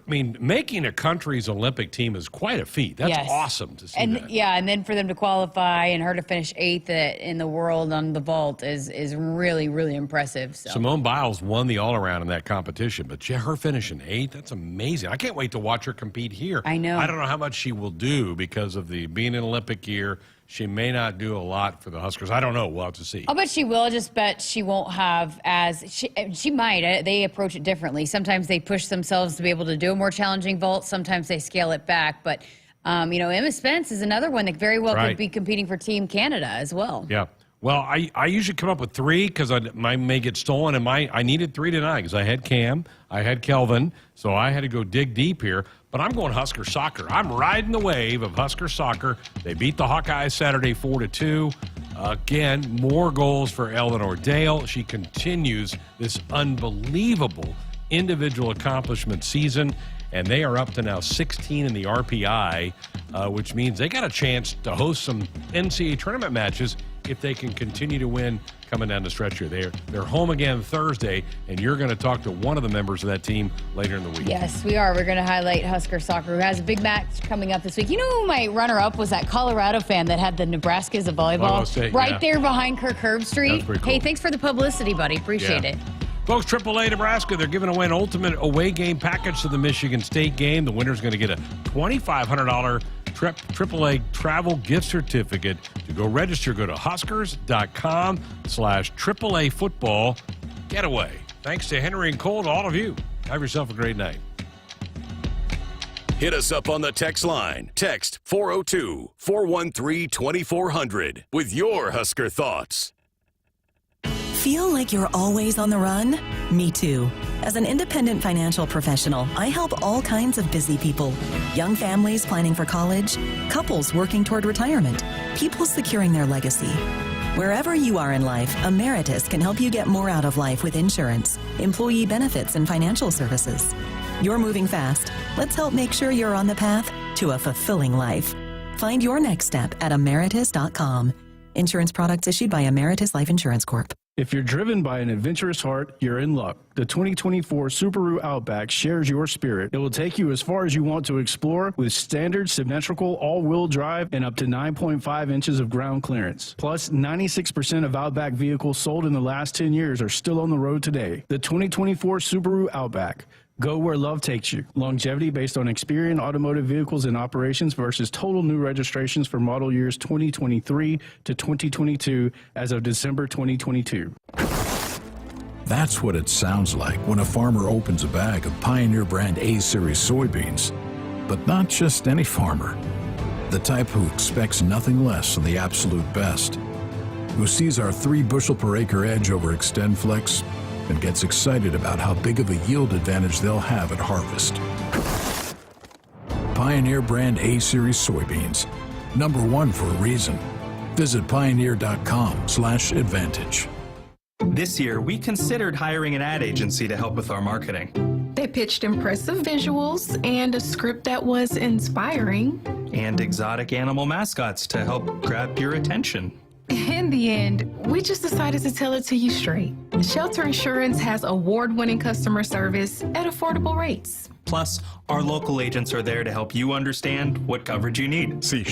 Making a country's Olympic team is quite a feat. That's awesome to see that. Yeah, and then for them to qualify and her to finish 8th in the world on the vault is really, really impressive. So. Simone Biles won the all-around in that competition, but her finishing 8th, that's amazing. I can't wait to watch her compete here. I know. I don't know how much she will do because of being an Olympic year. She may not do a lot for the Huskers. I don't know. We'll have to see. I'll bet she will. I just bet she won't have she might. They approach it differently. Sometimes they push themselves to be able to do a more challenging vault. Sometimes they scale it back. But, Emma Spence is another one that very well could be competing for Team Canada as well. Yeah. Well, I usually come up with 3 because mine may get stolen, and I needed 3 tonight because I had Cam, I had Kelvin, so I had to go dig deep here. But I'm going Husker soccer. I'm riding the wave of Husker soccer. They beat the Hawkeyes Saturday 4-2. Again, more goals for Eleanor Dale. She continues this unbelievable individual accomplishment season, and they are up to now 16 in the RPI, which means they got a chance to host some NCAA tournament matches if they can continue to win coming down the stretch here. They're home again Thursday, and you're going to talk to one of the members of that team later in the week. Yes, we are. We're going to highlight Husker soccer, who has a big match coming up this week. You know who my runner-up was? That Colorado fan that had the Nebraska as a volleyball there behind Kirk Herbstreit. Cool. Hey, thanks for the publicity, buddy. Appreciate it. Folks, AAA Nebraska, they're giving away an ultimate away game package to the Michigan State game. The winner's going to get a $2,500 AAA travel gift certificate. To go register, go to huskers.com/AAA football getaway. Thanks to Henry and Cole, to all of you. Have yourself a great night. Hit us up on the text line. Text 402-413-2400 with your Husker thoughts. Feel like you're always on the run? Me too. As an independent financial professional, I help all kinds of busy people. Young families planning for college, couples working toward retirement, people securing their legacy. Wherever you are in life, Emeritus can help you get more out of life with insurance, employee benefits, and financial services. You're moving fast. Let's help make sure you're on the path to a fulfilling life. Find your next step at emeritus.com. Insurance products issued by Emeritus Life Insurance Corp. If you're driven by an adventurous heart, you're in luck. The 2024 Subaru Outback shares your spirit. It will take you as far as you want to explore with standard symmetrical all-wheel drive and up to 9.5 inches of ground clearance. Plus, 96% of Outback vehicles sold in the last 10 years are still on the road today. The 2024 Subaru Outback. Go where love takes you. Longevity based on Experian Automotive Vehicles in operations versus total new registrations for model years 2023 to 2022 as of December 2022. That's what it sounds like when a farmer opens a bag of Pioneer brand A-Series soybeans. But not just any farmer. The type who expects nothing less than the absolute best. Who sees our 3 bushel per acre edge over XtendFlex and gets excited about how big of a yield advantage they'll have at harvest. Pioneer brand A-Series soybeans. #1 for a reason. Visit pioneer.com/advantage. This year, we considered hiring an ad agency to help with our marketing. They pitched impressive visuals and a script that was inspiring. And exotic animal mascots to help grab your attention. In the end, we just decided to tell it to you straight. Shelter Insurance has award-winning customer service at affordable rates. Plus, our local agents are there to help you understand what coverage you need. See